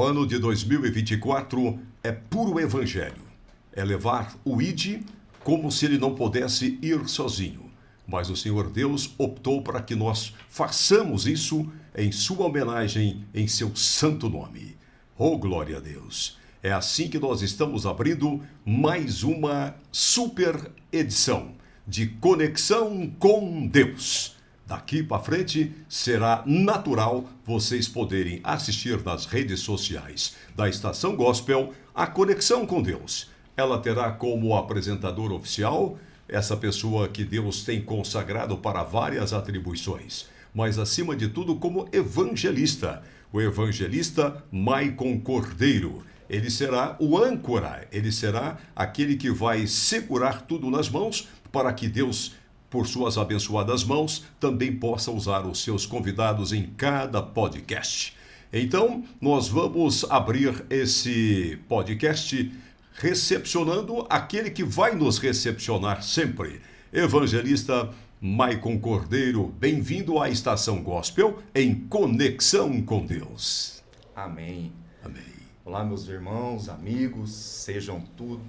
ano de 2024 é puro evangelho. É levar o ID como se ele não pudesse ir sozinho. Mas o Senhor Deus optou para que nós façamos isso em sua homenagem, em seu santo nome. Oh, glória a Deus! É assim que nós estamos abrindo mais uma super edição de Conexão com Deus. Daqui para frente, será natural vocês poderem assistir nas redes sociais da Estação Gospel a Conexão com Deus. Ela terá como apresentador oficial essa pessoa que Deus tem consagrado para várias atribuições, mas acima de tudo como evangelista, o evangelista Maicon Cordeiro. Ele será o âncora, ele será aquele que vai segurar tudo nas mãos para que Deus, por suas abençoadas mãos, também possa usar os seus convidados em cada podcast. Então, nós vamos abrir esse podcast recepcionando aquele que vai nos recepcionar sempre. Evangelista Maicon Cordeiro, bem-vindo à Estação Gospel em Conexão com Deus. Amém. Amém. Olá, meus irmãos, amigos, sejam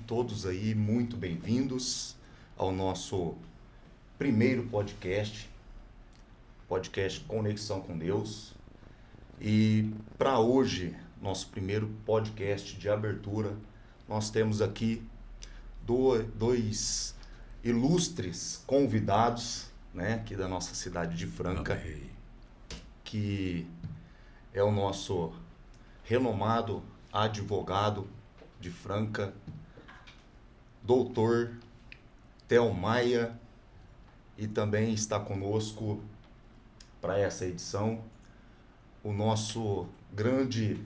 todos aí muito bem-vindos ao nosso primeiro podcast Conexão com Deus. E para hoje, nosso primeiro podcast de abertura, nós temos aqui dois ilustres convidados, né, aqui da nossa cidade de Franca, Amém. Que é o nosso renomado advogado de Franca, doutor Theo Maia, e também está conosco para essa edição o nosso grande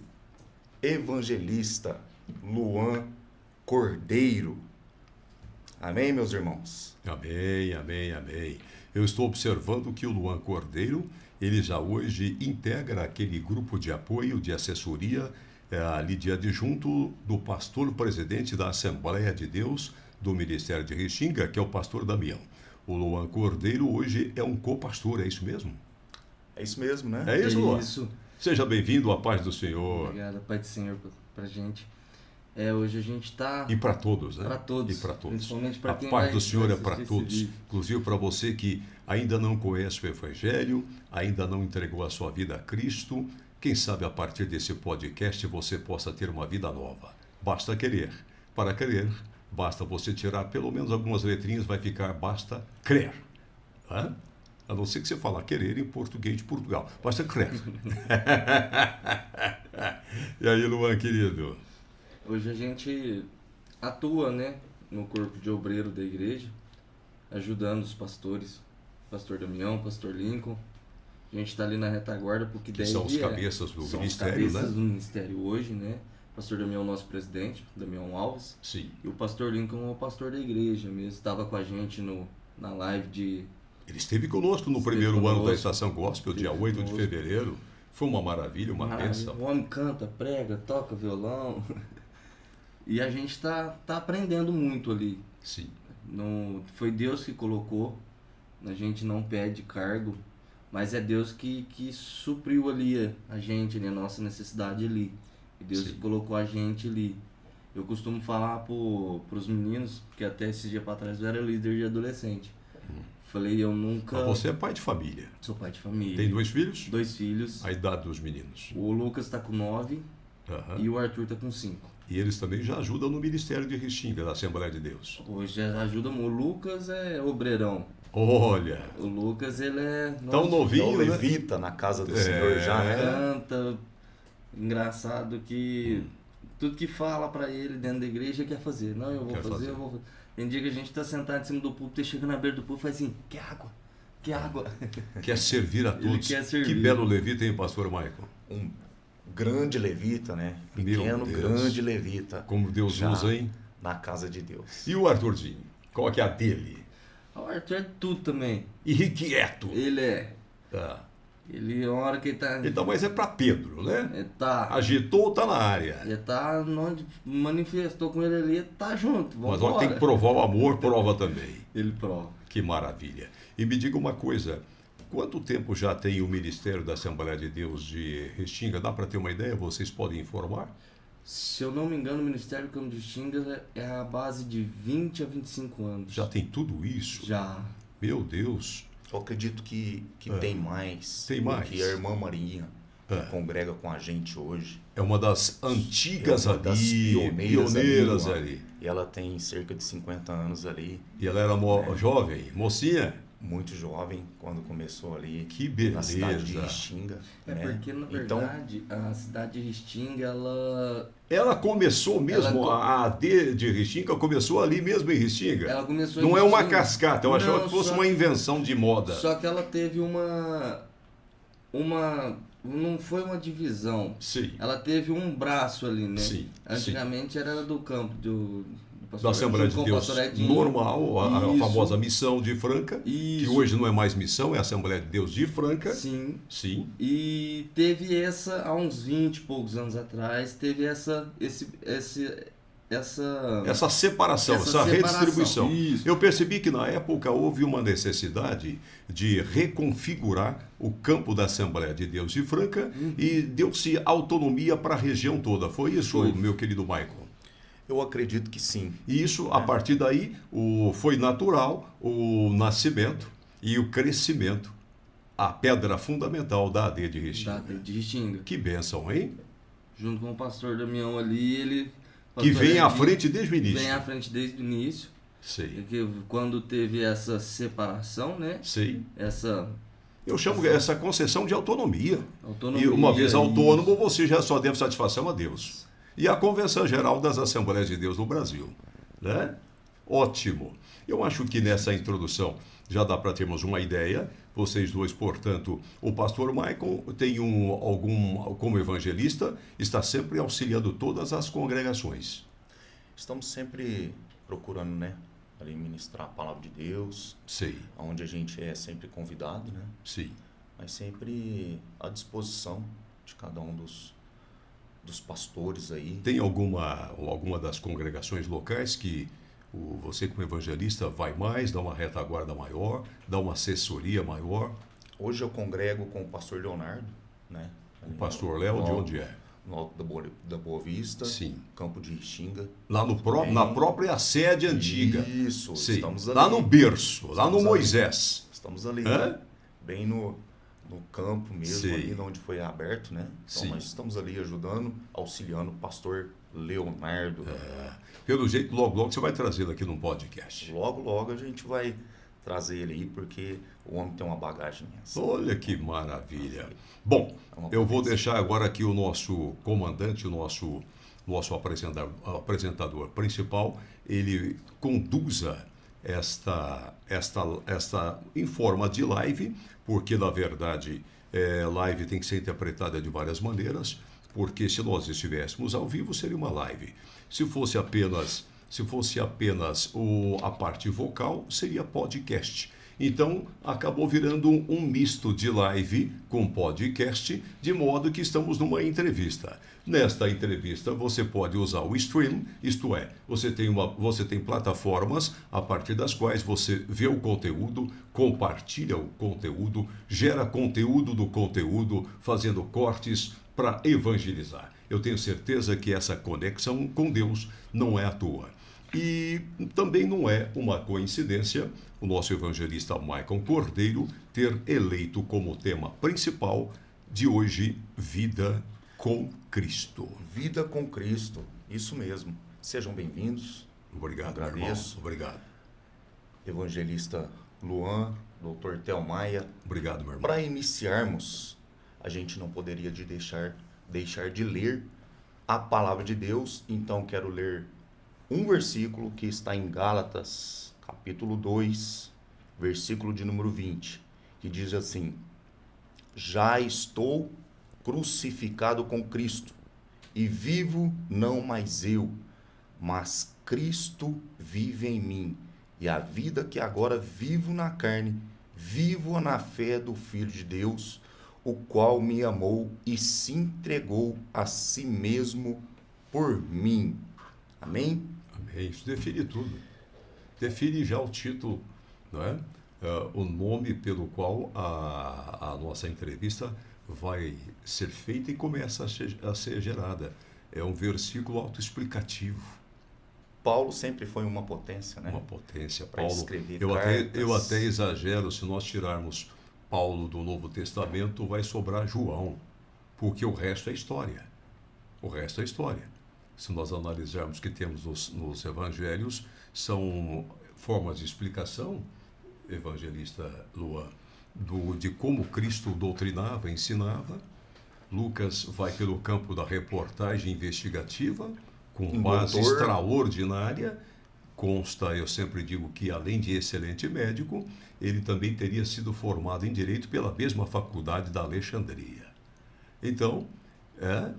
evangelista Luan Cordeiro. Amém, meus irmãos? Amém, amém, amém. Eu estou observando que o Luan Cordeiro, ele já hoje integra aquele grupo de apoio, de assessoria, ali de adjunto do pastor presidente da Assembleia de Deus do Ministério de Restinga, que é o pastor Damião. O Luan Cordeiro hoje é um co-pastor, é isso mesmo? É isso mesmo, né? É isso, Luan? Isso. Seja bem-vindo à paz do Senhor. Obrigado, Pai do Senhor, pra gente. Hoje a gente está... E para todos, né? Para todos. E para todos. Principalmente para quem A paz vai do Senhor é assistir para esse todos. vídeo. Inclusive para você que ainda não conhece o Evangelho, ainda não entregou a sua vida a Cristo. Quem sabe a partir desse podcast você possa ter uma vida nova. Basta querer. Para querer, basta você tirar pelo menos algumas letrinhas, vai ficar basta crer. Hã? A não ser que você fale querer em português de Portugal. Basta crer. E aí, Luan, querido? Hoje a gente atua, né, no corpo de obreiro da igreja, ajudando os pastores, pastor Damião, pastor Lincoln. A gente está ali na retaguarda porque Que são os cabeças do ministério, são os cabeças né? do ministério hoje, né? Pastor Damião, nosso presidente, Damião Alves. Sim. E o pastor Lincoln é o pastor da igreja mesmo. Estava com a gente na live de... Ele esteve conosco no primeiro ano da Estação Gospel, dia 8 de fevereiro. Foi uma maravilha, uma bênção. O homem canta, prega, toca violão. E a gente tá aprendendo muito ali. Sim. Foi Deus que colocou. A gente não pede cargo, mas é Deus que supriu ali a gente, né, a nossa necessidade ali. E Deus que colocou a gente ali. Eu costumo falar pros meninos, porque até esse dia para trás eu era líder de adolescente. Falei, eu nunca... Mas você é pai de família. Sou pai de família. Tem 2 filhos? 2 filhos. A idade dos meninos. O Lucas tá com 9 e o Arthur tá com 5. E eles também já ajudam no Ministério de Restinga, da Assembleia de Deus. Hoje ajuda muito. O Lucas é obreirão. Olha! O Lucas, ele é... Tão novinho, Então, né? levita na casa do Senhor já, né? Canta. Engraçado que tudo que fala pra ele dentro da igreja quer fazer. Não, eu vou fazer, eu vou fazer. Tem dia que a gente tá sentado em cima do púlpito e chega na beira do púlpito e faz assim, quer água? Quer água? Quer servir a Ele todos. quer servir. Que belo levita, hein, pastor Maicon? Um grande levita, né? Meu Pequeno, Deus. grande levita. Como Deus já usa, hein? Na casa de Deus. E o Arthurzinho? Qual que é a dele? O Arthur é tudo também. Irrequieto. Ele é. Tá. Ele, a hora que ele tá... Então, mas é para Pedro, né? Ele tá... Agitou, tá na área. Ele tá onde manifestou com ele ali, tá junto. Mas Vambora. olha, tem que provar o amor, prova também. Ele prova. Que maravilha. E me diga uma coisa, Quanto tempo já tem o Ministério da Assembleia de Deus de Restinga? Dá para ter uma ideia? Vocês podem informar? Se eu não me engano, o Ministério Campo de Restinga é a base de 20 a 25 anos. Já tem tudo isso? Já. Meu Deus. Eu acredito que tem mais. Tem mais. Que a irmã Marinha, que congrega com a gente hoje. É uma das antigas uma das ali, pioneiras ali. E ela tem cerca de 50 anos ali. E ela era jovem, mocinha? Muito jovem quando começou ali. Que beleza. Na cidade de Restinga. Porque, na verdade, a cidade de Restinga, Ela começou mesmo, a AD de Restinga começou ali mesmo em Restinga? Ela começou Não em é uma Restinga. cascata, eu achava que fosse uma invenção de moda. Só que ela teve não foi uma divisão. Sim. Ela teve um braço ali, né? Sim. Antigamente era do campo da Assembleia de Deus normal, a famosa missão de Franca, que hoje não é mais missão, é a Assembleia de Deus de Franca. Sim. Sim. E teve há uns 20 e poucos anos atrás, teve essa separação, essa redistribuição. Isso. Eu percebi que na época houve uma necessidade de reconfigurar o campo da Assembleia de Deus de Franca e deu-se autonomia para a região toda. Foi isso, meu querido Michael? Eu acredito que sim. E isso, a partir daí, foi natural o nascimento e o crescimento, a pedra fundamental da AD de Restinga. Da AD de Restinga. Que bênção, hein? Junto com o pastor Damião ali, que vem à frente desde o início. Vem à frente desde o início. Sei. Porque quando teve essa separação, né? Sei. Eu chamo essa concessão de autonomia. Autonomia. E uma vez autônomo, você já só deve satisfação a Deus. E a Convenção Geral das Assembleias de Deus no Brasil. Né? Ótimo. Eu acho que nessa introdução já dá para termos uma ideia. Vocês dois, portanto, o pastor Michael tem como evangelista, está sempre auxiliando todas as congregações. Estamos sempre procurando, né, ali ministrar a palavra de Deus. Sei. Onde a gente é sempre convidado, né? Sim. Mas sempre à disposição de cada um dos pastores aí. Tem alguma das congregações locais que você como evangelista vai mais, dá uma retaguarda maior, dá uma assessoria maior? Hoje eu congrego com o pastor Leonardo, né? O pastor Léo, de onde é? No Alto da Boa Vista, sim. Campo de Restinga. Lá na própria sede antiga. Isso, sim. Estamos ali. Lá no berço, lá no Moisés. Estamos ali, bem no campo mesmo, sim. ali onde foi aberto, né? Então sim. nós estamos ali ajudando, auxiliando o pastor Leonardo. Pelo jeito, logo você vai trazê-lo aqui no podcast. Logo a gente vai trazer ele aí, porque o homem tem uma bagagem nessa. Olha que maravilha. Bom, eu vou deixar agora aqui o nosso comandante, o nosso apresentador principal, ele conduza esta em forma de live, porque na verdade live tem que ser interpretada de várias maneiras, porque se nós estivéssemos ao vivo seria uma live. Se fosse apenas a parte vocal, seria podcast. Então, acabou virando um misto de live com podcast, de modo que estamos numa entrevista. Nesta entrevista, você pode usar o stream, isto é, você tem plataformas a partir das quais você vê o conteúdo, compartilha o conteúdo, gera conteúdo do conteúdo, fazendo cortes para evangelizar. Eu tenho certeza que essa conexão com Deus não é à toa. E também não é uma coincidência o nosso evangelista Michael Cordeiro ter eleito como tema principal de hoje, Vida com Cristo. Vida com Cristo, isso mesmo. Sejam bem-vindos. Obrigado, agradeço. Obrigado. Evangelista Luan, Dr. Theo Maia. Obrigado, meu irmão. Para iniciarmos, a gente não poderia deixar de ler a palavra de Deus, então quero ler um versículo que está em Gálatas, capítulo 2, versículo de número 20, que diz assim: já estou crucificado com Cristo, e vivo não mais eu, mas Cristo vive em mim, e a vida que agora vivo na carne, vivo na fé do Filho de Deus, o qual me amou e se entregou a si mesmo por mim. Amém? Amém. Isso define tudo. Define já o título, não é? o nome pelo qual a nossa entrevista vai ser feita e começa a ser gerada. É um versículo autoexplicativo. Paulo sempre foi uma potência, né? Uma potência. Para Paulo, escrever eu cartas. até exagero, se nós tirarmos Paulo do Novo Testamento, vai sobrar João, porque o resto é história. O resto é história. Se nós analisarmos o que temos nos evangelhos, são formas de explicação, evangelista Luan, de como Cristo doutrinava, ensinava. Lucas vai pelo campo da reportagem investigativa, com base extraordinária. Consta, eu sempre digo que, além de excelente médico, ele também teria sido formado em Direito pela mesma faculdade da Alexandria. Então,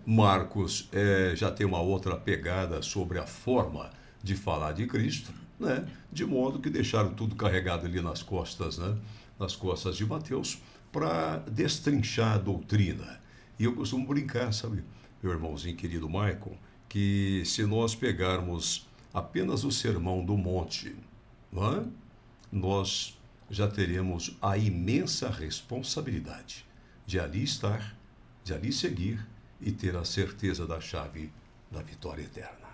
Marcos já tem uma outra pegada sobre a forma de falar de Cristo, né? De modo que deixaram tudo carregado ali nas costas, né? Nas costas de Mateus, para destrinchar a doutrina. E eu costumo brincar, sabe, meu irmãozinho querido Michael, que se nós pegarmos apenas o Sermão do Monte, não é? Nós já teremos a imensa responsabilidade de ali estar, de ali seguir e ter a certeza da chave da vitória eterna.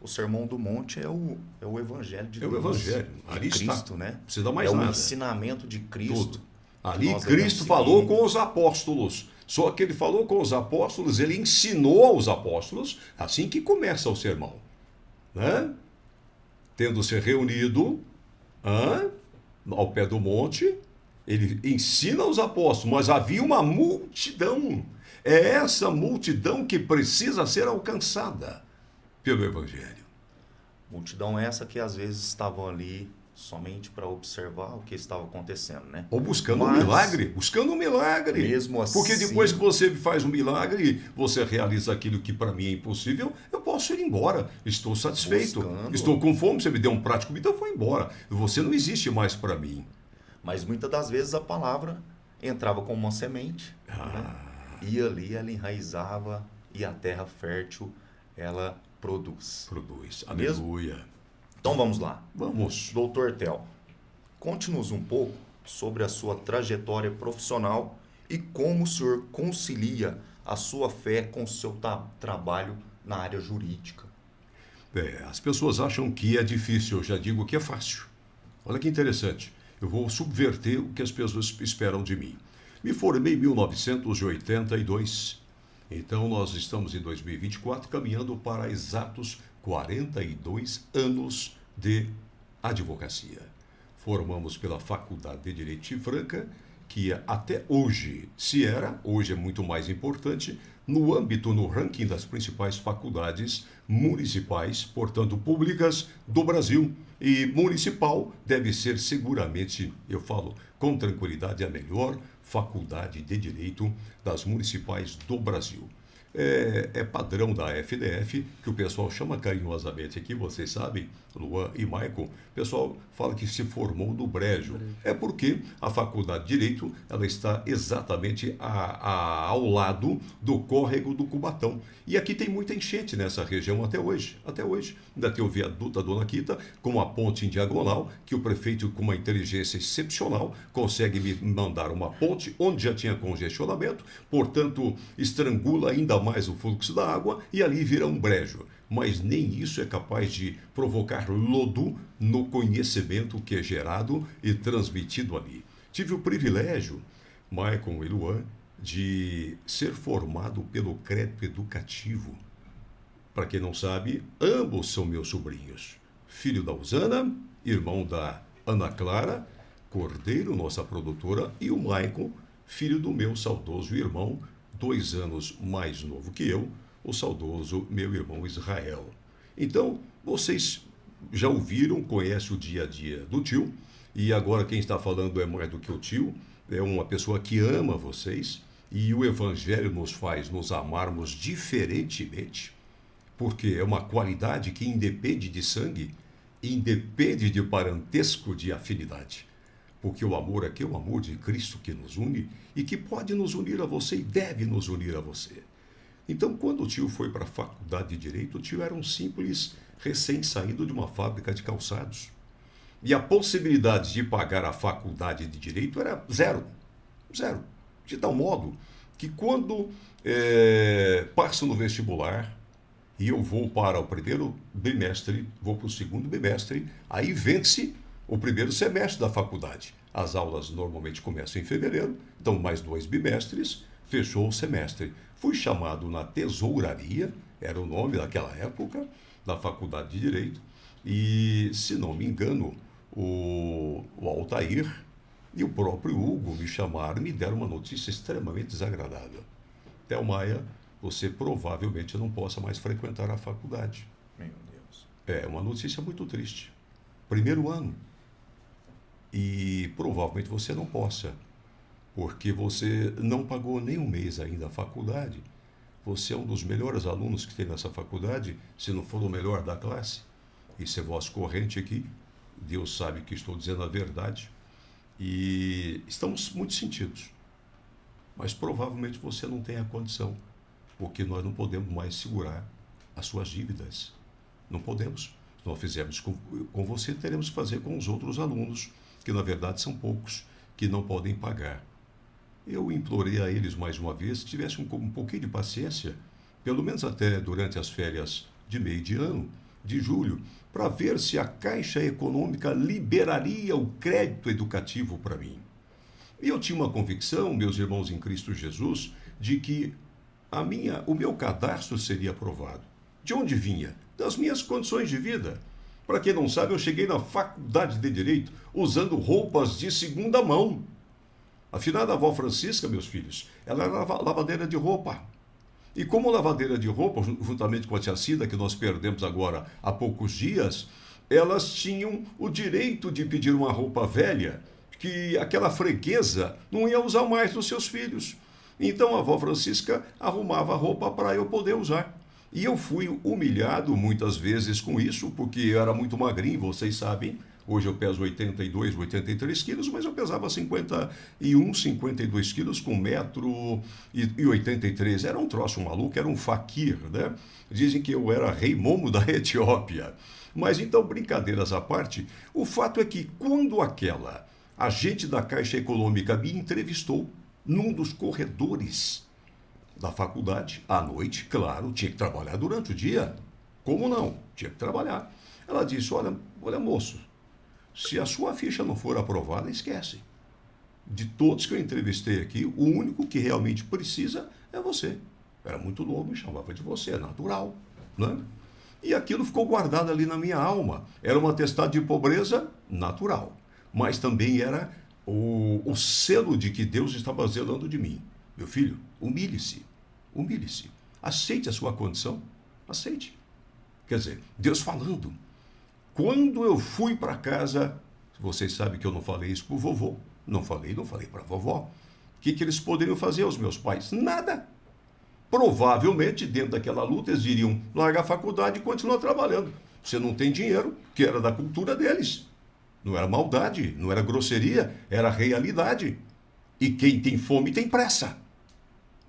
O Sermão do Monte é o Evangelho de Deus. É o Evangelho. Ali de Cristo, está. né? Não precisa mais nada. nada. É o ensinamento de Cristo. Tudo. Ali Cristo falou com os apóstolos. Só que ele falou com os apóstolos, ele ensinou aos apóstolos, assim que começa o sermão, né? Tendo-se reunido ao pé do monte, ele ensina aos apóstolos, mas havia uma multidão. É essa multidão que precisa ser alcançada pelo Evangelho. Multidão essa que às vezes estavam ali somente para observar o que estava acontecendo, né? Ou buscando um milagre, buscando um milagre. Mesmo assim, porque depois que você faz um milagre, você realiza aquilo que para mim é impossível, eu posso ir embora. Estou satisfeito. Estou com fome, você me deu um prato de comida, eu vou embora. Você não existe mais para mim. Mas muitas das vezes a palavra entrava como uma semente, né? E ali ela enraizava e a terra fértil, ela produz. Produz. Aleluia. Então vamos lá. Vamos. Doutor Tel, conte-nos um pouco sobre a sua trajetória profissional e como o senhor concilia a sua fé com o seu trabalho na área jurídica. As pessoas acham que é difícil, eu já digo que é fácil. Olha que interessante. Eu vou subverter o que as pessoas esperam de mim. Me formei em 1982. Então nós estamos em 2024 caminhando para exatos 42 anos de advocacia. Formamos pela Faculdade de Direito de Franca, que até hoje, hoje é muito mais importante, no ranking das principais faculdades municipais, portanto públicas, do Brasil. E municipal deve ser seguramente, eu falo com tranquilidade, a melhor faculdade de Direito das municipais do Brasil. É padrão da FDF, que o pessoal chama carinhosamente aqui, vocês sabem, Luan e Michael, o pessoal fala que se formou no Brejo. É porque a Faculdade de Direito ela está exatamente ao lado do córrego do Cubatão. E aqui tem muita enchente nessa região até hoje. Até hoje. Ainda tem o viaduto da Dona Quita, com uma ponte em diagonal, que o prefeito, com uma inteligência excepcional, consegue me mandar uma ponte onde já tinha congestionamento, portanto, estrangula ainda mais o fluxo da água e ali vira um brejo. Mas nem isso é capaz de provocar lodo no conhecimento que é gerado e transmitido ali. Tive o privilégio, Michael e Luan, de ser formado pelo crédito educativo. Para quem não sabe, ambos são meus sobrinhos. Filho da Usana, irmão da Ana Clara Cordeiro, nossa produtora, e o Michael, filho do meu saudoso irmão, 2 anos mais novo que eu, o saudoso meu irmão Israel. Então, vocês já ouviram, conhecem o dia a dia do tio, e agora quem está falando é mais do que o tio, é uma pessoa que ama vocês, e o Evangelho nos faz nos amarmos diferentemente, porque é uma qualidade que independe de sangue, independe de parentesco, de afinidade. Porque o amor aqui é o amor de Cristo que nos une e que pode nos unir a você e deve nos unir a você. Então, quando o tio foi para a faculdade de Direito, o tio era um simples recém-saído de uma fábrica de calçados. e a possibilidade de pagar a faculdade de Direito era zero. Zero. De tal modo que quando passo no vestibular e eu vou para o primeiro bimestre, vou para o segundo bimestre, aí vence o primeiro semestre da faculdade. As aulas normalmente começam em fevereiro, então mais 2 bimestres, fechou o semestre. Fui chamado na tesouraria, era o nome daquela época, da Faculdade de Direito, e, se não me engano, o Altair e o próprio Hugo me chamaram e me deram uma notícia extremamente desagradável. Thelmaia, você provavelmente não possa mais frequentar a faculdade. Meu Deus. É uma notícia muito triste. Primeiro ano. E provavelmente você não possa, porque você não pagou nem um mês ainda a faculdade. Você é um dos melhores alunos que tem nessa faculdade, se não for o melhor da classe. Isso é voz corrente aqui. Deus sabe que estou dizendo a verdade. E estamos muito sentidos. Mas provavelmente você não tem a condição, porque nós não podemos mais segurar as suas dívidas. Não podemos. Nós fizemos com você, teremos que fazer com os outros alunos, que na verdade são poucos, que não podem pagar. Eu implorei a eles mais uma vez que tivessem um pouquinho de paciência, pelo menos até durante as férias de meio de ano, de julho, para ver se a Caixa Econômica liberaria o crédito educativo para mim. E eu tinha uma convicção, meus irmãos em Cristo Jesus, de que o meu cadastro seria aprovado. De onde vinha? Das minhas condições de vida. Para quem não sabe, eu cheguei na faculdade de Direito usando roupas de segunda mão. A finada avó Francisca, meus filhos, ela era lavadeira de roupa. E como lavadeira de roupa, juntamente com a tia Cida, que nós perdemos agora há poucos dias, elas tinham o direito de pedir uma roupa velha, que aquela freguesa não ia usar mais dos seus filhos. Então a avó Francisca arrumava a roupa para eu poder usar. E eu fui humilhado muitas vezes com isso, porque eu era muito magrinho, vocês sabem. Hoje eu peso 82, 83 quilos, mas eu pesava 51, 52 quilos com 1,83 m. Era um troço maluco, era um faquir, né? Dizem que eu era rei momo da Etiópia. Mas então, brincadeiras à parte, o fato é que quando aquela agente da Caixa Econômica me entrevistou num dos corredores da faculdade, à noite, claro, tinha que trabalhar durante o dia. Como não? Tinha que trabalhar. Ela disse, olha moço, se a sua ficha não for aprovada, esquece. De todos que eu entrevistei aqui, o único que realmente precisa é você. Era muito novo, me chamava de você, é natural, né? E aquilo ficou guardado ali na minha alma. Era um atestado de pobreza natural, mas também era o selo de que Deus estava zelando de mim. Meu filho, humilhe-se, humilhe-se. Aceite a sua condição, aceite. Quer dizer, Deus falando. Quando eu fui para casa, vocês sabem que eu não falei isso para o vovô. Não falei para a vovó. O que eles poderiam fazer aos meus pais? Nada. Provavelmente, dentro daquela luta, eles diriam, larga a faculdade e continua trabalhando. Você não tem dinheiro, que era da cultura deles. Não era maldade, não era grosseria, era realidade. E quem tem fome tem pressa.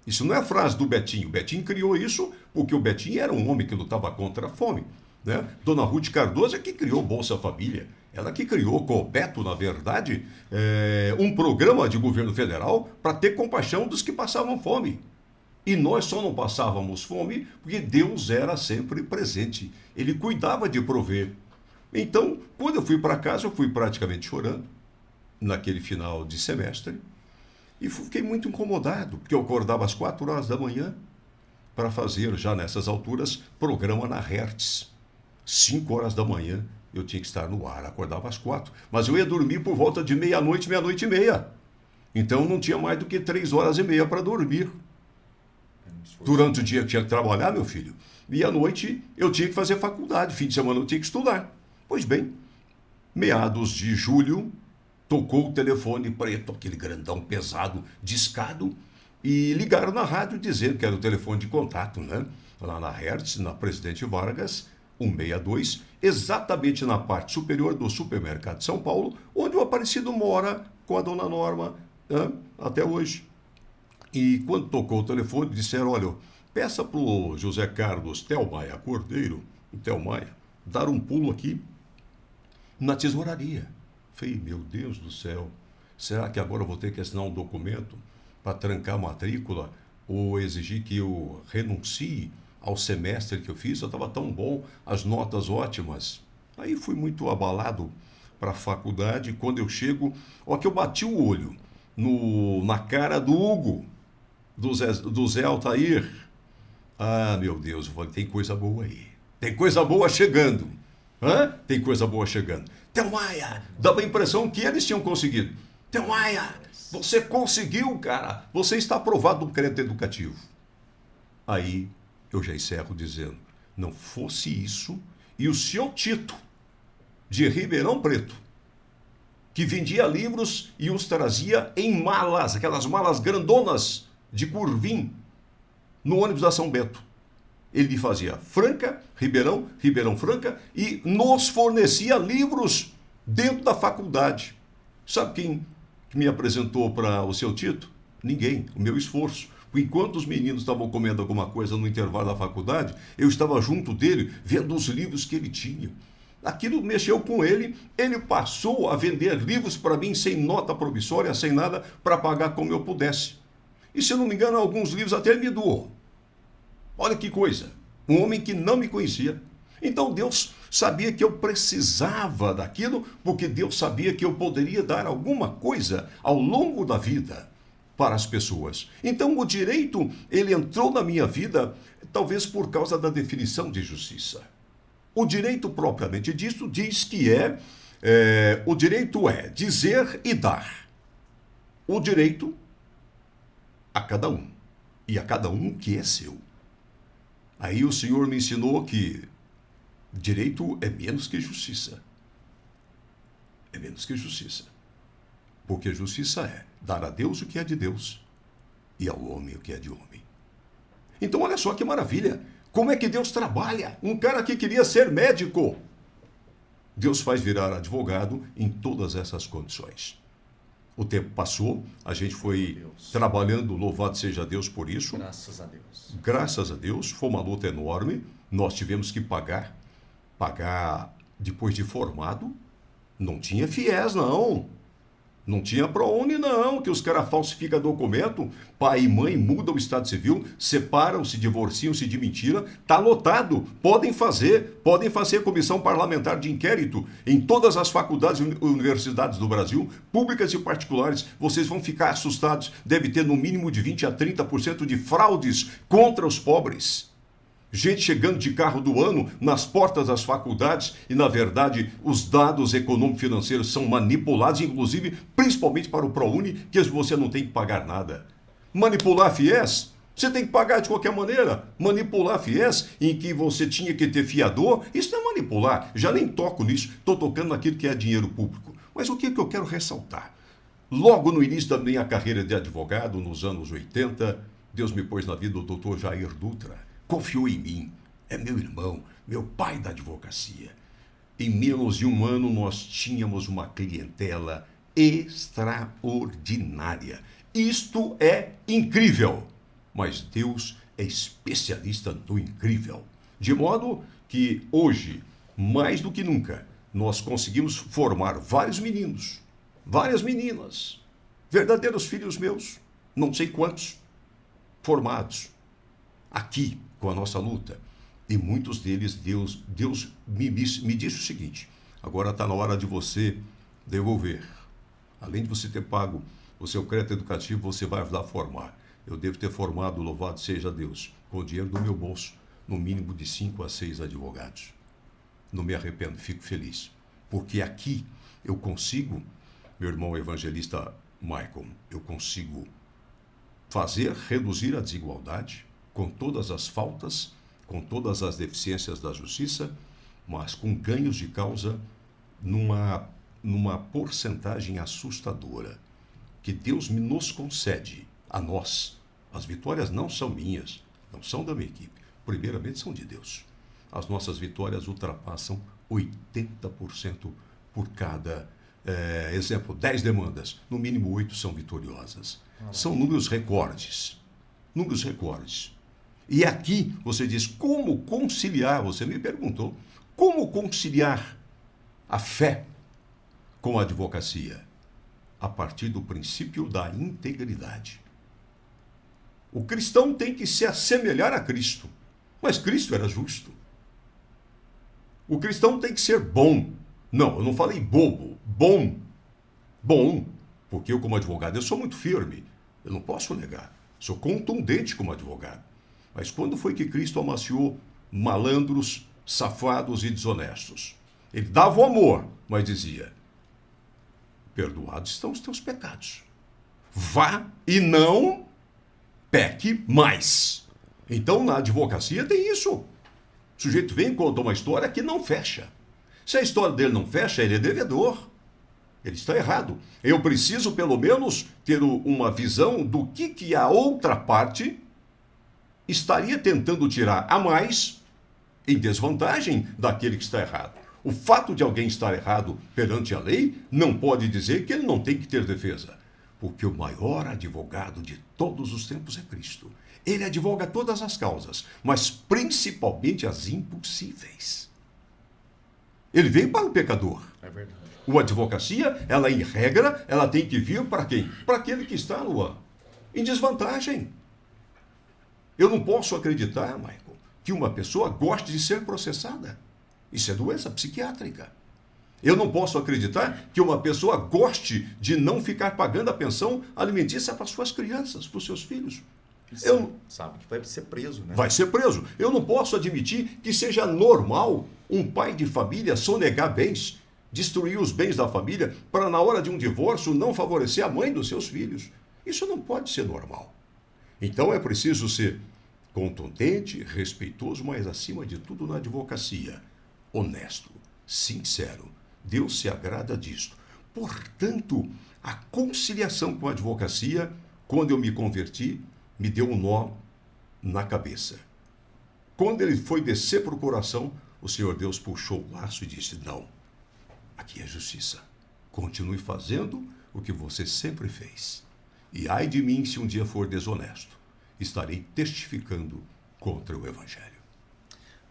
Isso não é a frase do Betinho. O Betinho criou isso porque o Betinho era um homem que lutava contra a fome. Né? Dona Ruth Cardoso é que criou Bolsa Família. Ela que criou com o Beto, na verdade, um programa de governo federal para ter compaixão dos que passavam fome. E nós só não passávamos fome porque Deus era sempre presente. Ele cuidava de prover. Então, quando eu fui para casa, eu fui praticamente chorando, naquele final de semestre, e fiquei muito incomodado, porque eu acordava às 4 horas da manhã para fazer, já nessas alturas, programa na Hertz. 5 horas da manhã eu tinha que estar no ar, acordava às 4. Mas eu ia dormir por volta de meia-noite, meia-noite e meia. Então não tinha mais do que 3 horas e meia para dormir. Durante o dia eu tinha que trabalhar, meu filho, e à noite eu tinha que fazer faculdade, fim de semana eu tinha que estudar. Pois bem, meados de julho, tocou o telefone preto, aquele grandão pesado, discado, e ligaram na rádio dizendo que era o telefone de contato, né? Lá na Hertz, na Presidente Vargas, 162, exatamente na parte superior do supermercado de São Paulo, onde o Aparecido mora com a dona Norma, né? Até hoje. E quando tocou o telefone, disseram, olha, peça para o José Carlos Thelmaia Cordeiro, o Thelmaia, dar um pulo aqui na tesouraria. Falei, meu Deus do céu, será que agora eu vou ter que assinar um documento para trancar a matrícula ou exigir que eu renuncie ao semestre que eu fiz? Eu estava tão bom, as notas ótimas. Aí fui muito abalado para a faculdade. Quando eu chego, ó, que eu bati o olho na cara do Hugo, do Zé Altair. Ah, meu Deus, eu falei, tem coisa boa aí. Tem coisa boa chegando. Hã? Tem coisa boa chegando. Theo Maia, dava a impressão que eles tinham conseguido. Theo Maia, você conseguiu, cara. Você está aprovado no crédito educativo. Aí eu já encerro dizendo, não fosse isso, e o seu Tito, de Ribeirão Preto, que vendia livros e os trazia em malas, aquelas malas grandonas de curvim, no ônibus da São Bento. Ele fazia Franca, Ribeirão, Ribeirão Franca, e nos fornecia livros dentro da faculdade. Sabe quem me apresentou para o seu Tito? Ninguém, o meu esforço. Enquanto os meninos estavam comendo alguma coisa no intervalo da faculdade, eu estava junto dele, vendo os livros que ele tinha. Aquilo mexeu com ele, ele passou a vender livros para mim sem nota promissória, sem nada, para pagar como eu pudesse. E se eu não me engano, alguns livros até ele me doou. Olha que coisa, um homem que não me conhecia. Então Deus sabia que eu precisava daquilo, porque Deus sabia que eu poderia dar alguma coisa ao longo da vida para as pessoas. Então o direito, ele entrou na minha vida, talvez por causa da definição de justiça. O direito propriamente disso diz que o direito é dizer e dar. O direito a cada um, e a cada um que é seu. Aí o Senhor me ensinou que direito é menos que justiça. É menos que justiça. Porque justiça é dar a Deus o que é de Deus e ao homem o que é de homem. Então olha só que maravilha. Como é que Deus trabalha? Um cara que queria ser médico, Deus faz virar advogado em todas essas condições. O tempo passou, a gente foi trabalhando, louvado seja Deus por isso. Graças a Deus. Graças a Deus, foi uma luta enorme. Nós tivemos que pagar depois de formado. Não tinha FIES, não. Não tinha ProUni, não, que os caras falsificam documento, pai e mãe mudam o estado civil, separam-se, divorciam-se de mentira, tá lotado, podem fazer comissão parlamentar de inquérito em todas as faculdades e universidades do Brasil, públicas e particulares, vocês vão ficar assustados, deve ter no mínimo de 20% a 30% de fraudes contra os pobres. Gente chegando de carro do ano nas portas das faculdades e, na verdade, os dados econômico-financeiros são manipulados, inclusive, principalmente para o ProUni, que você não tem que pagar nada. Manipular FIES, você tem que pagar de qualquer maneira. Manipular FIES, em que você tinha que ter fiador, isso não é manipular. Já nem toco nisso, estou tocando naquilo que é dinheiro público. Mas o que eu quero ressaltar? Logo no início da minha carreira de advogado, nos anos 80, Deus me pôs na vida o doutor Jair Dutra. Confiou em mim, é meu irmão, meu pai da advocacia. Em menos de um ano, nós tínhamos uma clientela extraordinária. Isto é incrível, mas Deus é especialista no incrível. De modo que hoje, mais do que nunca, nós conseguimos formar vários meninos, várias meninas, verdadeiros filhos meus, não sei quantos, formados aqui com a nossa luta. E muitos deles, Deus me disse o seguinte: agora está na hora de você devolver. Além de você ter pago o seu crédito educativo, você vai ajudar a formar. Eu devo ter formado, louvado seja Deus, com o dinheiro do meu bolso, no mínimo de 5 a 6 advogados. Não me arrependo, fico feliz. Porque aqui eu consigo, meu irmão evangelista Michael, eu consigo reduzir a desigualdade, com todas as faltas, com todas as deficiências da justiça, mas com ganhos de causa numa porcentagem assustadora, que Deus nos concede a nós. As vitórias não são minhas, não são da minha equipe, primeiramente são de Deus. As nossas vitórias ultrapassam 80% por cada exemplo, 10 demandas, no mínimo 8 são vitoriosas. São números recordes. Números recordes. E aqui você diz, como conciliar? Você me perguntou, como conciliar a fé com a advocacia? A partir do princípio da integridade. O cristão tem que se assemelhar a Cristo, mas Cristo era justo. O cristão tem que ser bom. Não, eu não falei bobo, bom. Bom, porque eu como advogado, eu sou muito firme, eu não posso negar, sou contundente como advogado. Mas quando foi que Cristo amaciou malandros, safados e desonestos? Ele dava o amor, mas dizia: perdoados estão os teus pecados. Vá e não peque mais. Então, na advocacia tem isso. O sujeito vem e conta uma história que não fecha. Se a história dele não fecha, ele é devedor. Ele está errado. Eu preciso, pelo menos, ter uma visão do que a outra parte estaria tentando tirar a mais em desvantagem daquele que está errado. O fato de alguém estar errado perante a lei não pode dizer que ele não tem que ter defesa. Porque o maior advogado de todos os tempos é Cristo. Ele advoga todas as causas, mas principalmente as impossíveis. Ele veio para o pecador. É verdade. A advocacia, ela em regra, ela tem que vir para quem? Para aquele que está em desvantagem. Eu não posso acreditar, Michael, que uma pessoa goste de ser processada. Isso é doença psiquiátrica. Eu não posso acreditar que uma pessoa goste de não ficar pagando a pensão alimentícia para suas crianças, para os seus filhos. Sabe que vai ser preso, né? Vai ser preso. Eu não posso admitir que seja normal um pai de família sonegar bens, destruir os bens da família para, na hora de um divórcio, não favorecer a mãe dos seus filhos. Isso não pode ser normal. Então é preciso ser contundente, respeitoso, mas acima de tudo na advocacia, honesto, sincero. Deus se agrada disto. Portanto, a conciliação com a advocacia, quando eu me converti, me deu um nó na cabeça. Quando ele foi descer para o coração, o Senhor Deus puxou o laço e disse: não, aqui é justiça. Continue fazendo o que você sempre fez. E ai de mim se um dia for desonesto. Estarei testificando contra o Evangelho.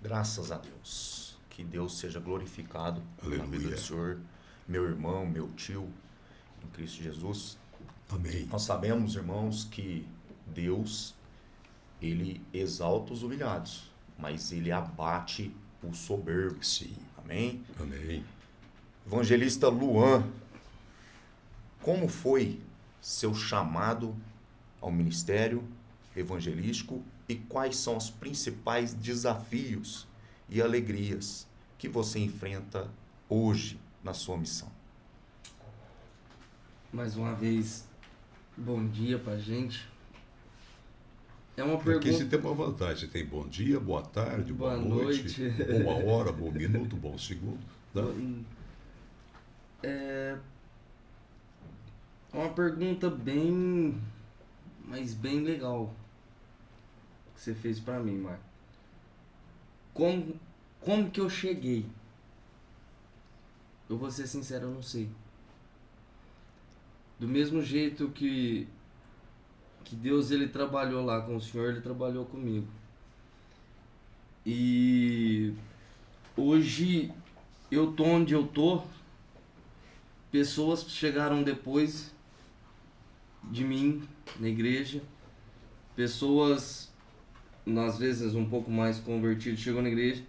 Graças a Deus. Que Deus seja glorificado Aleluia. na vida do Senhor, meu irmão, meu tio, em Cristo Jesus. Amém. Nós sabemos, irmãos, que Deus, ele exalta os humilhados, mas ele abate o soberbo. Sim. Amém? Amém. Evangelista Luan, como foi seu chamado ao ministério evangelístico e quais são os principais desafios e alegrias que você enfrenta hoje na sua missão? Mais uma vez, bom dia pra gente. É uma Aqui pergunta... se tem uma vantagem. Tem bom dia, boa tarde, boa Boa noite, noite. boa hora, bom minuto, bom segundo. Né? É uma pergunta bem, mas bem legal que você fez pra mim, Marco. Como que eu cheguei? Eu vou ser sincero, eu não sei. Do mesmo jeito que Deus ele trabalhou lá com o Senhor, ele trabalhou comigo. E hoje eu tô onde eu tô. Pessoas chegaram depois de mim na igreja. Pessoas, às vezes um pouco mais convertidas, chegou na igreja,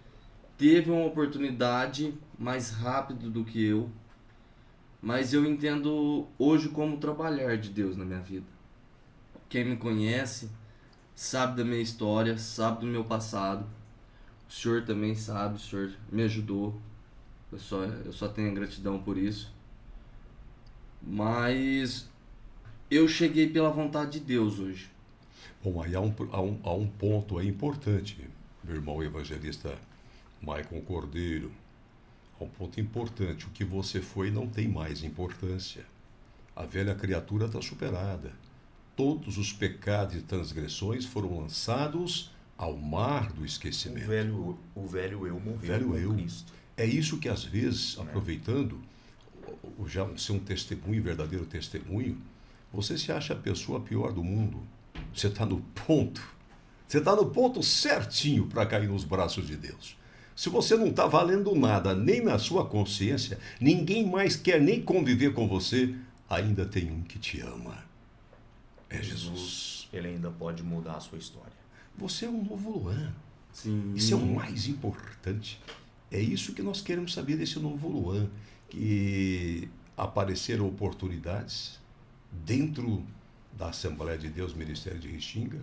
teve uma oportunidade mais rápido do que eu. Mas eu entendo hoje como trabalhar de Deus na minha vida. Quem me conhece sabe da minha história, sabe do meu passado. O Senhor também sabe, o Senhor me ajudou. Eu só tenho gratidão por isso. Mas eu cheguei pela vontade de Deus hoje. Bom, aí há um ponto aí importante, meu irmão evangelista Maicon Cordeiro. Há um ponto importante. O que você foi não tem mais importância. A velha criatura está superada. Todos os pecados e transgressões foram lançados ao mar do esquecimento. O velho eu morreu. O velho eu. Cristo. É isso que às vezes, aproveitando, já ser um testemunho, verdadeiro testemunho, você se acha a pessoa pior do mundo. Você está no ponto. Você está no ponto certinho para cair nos braços de Deus. Se você não está valendo nada, nem na sua consciência, ninguém mais quer nem conviver com você, ainda tem um que te ama. É Jesus. Ele ainda pode mudar a sua história. Você é um novo Luan. Sim. Isso é o mais importante. É isso que nós queremos saber desse novo Luan. Que apareceram oportunidades dentro da Assembleia de Deus, Ministério de Restinga.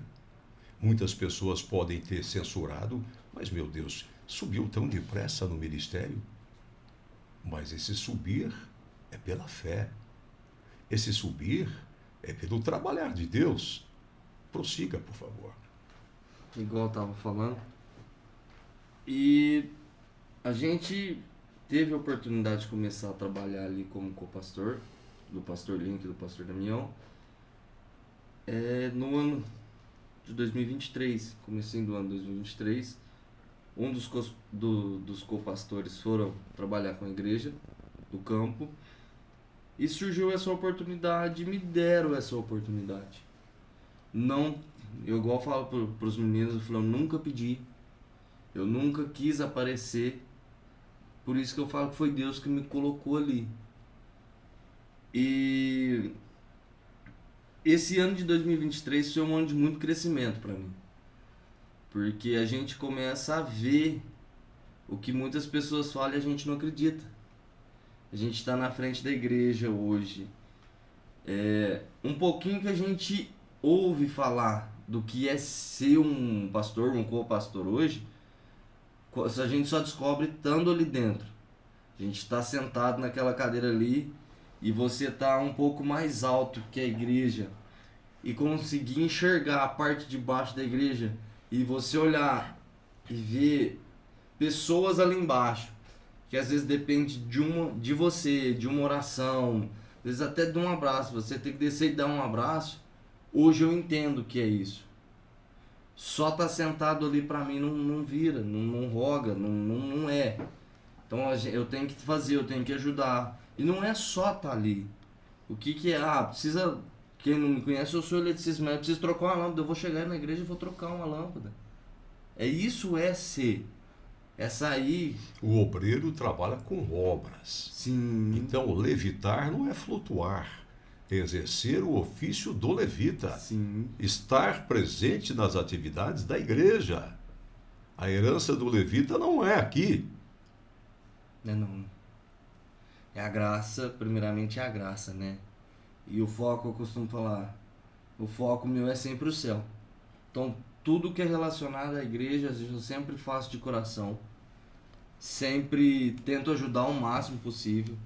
Muitas pessoas podem ter censurado, mas, meu Deus, subiu tão depressa no ministério. Mas esse subir é pela fé. Esse subir é pelo trabalhar de Deus. Prossiga, por favor. Igual eu estava falando. E a gente teve a oportunidade de começar a trabalhar ali como co-pastor, do pastor Link e do pastor Damião, no ano de 2023, comecei do ano 2023. Um dos co-pastores foram trabalhar com a igreja do campo e surgiu essa oportunidade, me deram essa oportunidade. Não, eu igual falo para os meninos, eu falo, eu nunca pedi, eu nunca quis aparecer, por isso que eu falo que foi Deus que me colocou ali. E esse ano de 2023 foi um ano de muito crescimento para mim. Porque a gente começa a ver o que muitas pessoas falam e a gente não acredita. A gente está na frente da igreja hoje. Um pouquinho que a gente ouve falar do que é ser um pastor, um co-pastor hoje, a gente só descobre estando ali dentro. A gente está sentado naquela cadeira ali e você está um pouco mais alto que a igreja e conseguir enxergar a parte de baixo da igreja e você olhar e ver pessoas ali embaixo que às vezes depende de você, de uma oração, às vezes até de um abraço, você tem que descer e dar um abraço. Hoje eu entendo o que é isso. Só tá sentado ali pra mim não vira, não roga, não é. Então eu tenho que fazer, eu tenho que ajudar. E não é só tá ali. O que é? Precisa... Quem não me conhece, eu sou eletricista, mas eu preciso trocar uma lâmpada. Eu vou chegar na igreja e vou trocar uma lâmpada. Isso é ser. É sair. O obreiro trabalha com obras. Sim. Então, levitar não é flutuar. É exercer o ofício do levita. Sim. Estar presente nas atividades da igreja. A herança do levita não é aqui. Não. É a graça, primeiramente é a graça, né? E o foco, eu costumo falar, o foco meu é sempre o céu. Então, tudo que é relacionado à igreja, eu sempre faço de coração. Sempre tento ajudar o máximo possível.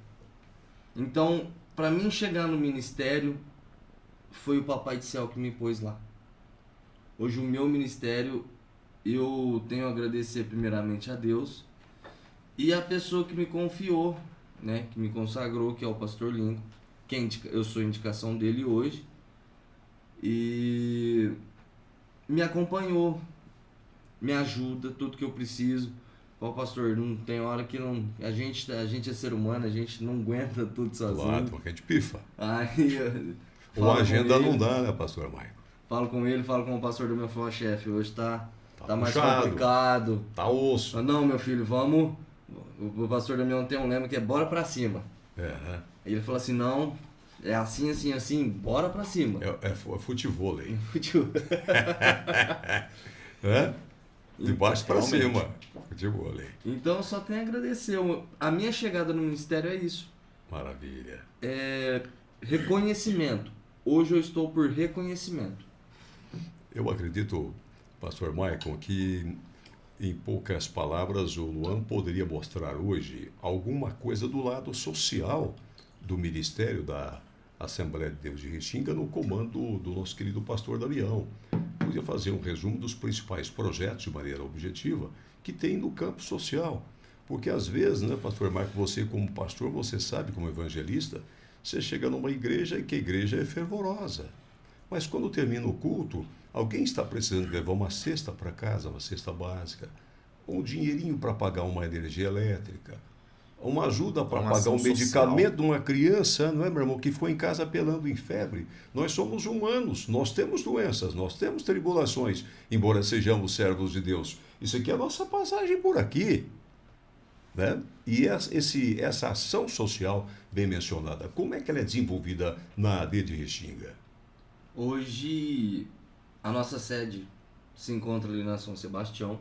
Então, para mim chegar no ministério, foi o Papai do Céu que me pôs lá. Hoje o meu ministério, eu tenho a agradecer primeiramente a Deus e a pessoa que me confiou, né, que me consagrou, que é o pastor Lincoln. Eu sou indicação dele hoje e me acompanhou, me ajuda, tudo que eu preciso. Ó, pastor, não tem hora que não... A gente é ser humano, a gente não aguenta tudo sozinho. Claro, porque a gente pifa. Aí, Uma agenda não dá, né, pastor Maico? Falo com ele, falo com o pastor do meu falou, chefe, hoje tá mais puxado, complicado. Tá osso. Não, meu filho, vamos... O pastor do meu tem um lema que é bora pra cima. Né? Aí ele falou assim, não, é assim, assim, assim, bora pra cima. É futevôlei. Futebol. De baixo para Realmente. cima. Futevôlei. Então eu só tenho a agradecer. A minha chegada no ministério é isso. Maravilha. Reconhecimento. Hoje eu estou por reconhecimento. Eu acredito, pastor Maicon, que em poucas palavras o Luan poderia mostrar hoje alguma coisa do lado social do ministério da Assembleia de Deus de Restinga no comando do nosso querido pastor Damião. Podia fazer um resumo dos principais projetos de maneira objetiva que tem no campo social. Porque às vezes, né, pastor Marco, você como pastor, você sabe como evangelista, você chega numa igreja e que a igreja é fervorosa. Mas quando termina o culto, alguém está precisando levar uma cesta para casa, uma cesta básica, um dinheirinho para pagar uma energia elétrica, uma ajuda para pagar um medicamento de uma criança, não é, meu irmão, que ficou em casa apelando em febre. Nós somos humanos, nós temos doenças, nós temos tribulações, embora sejamos servos de Deus. isso aqui é a nossa passagem por aqui. Né? E essa ação social bem mencionada, como é que ela é desenvolvida na AD de Restinga? Hoje, a nossa sede se encontra ali na São Sebastião.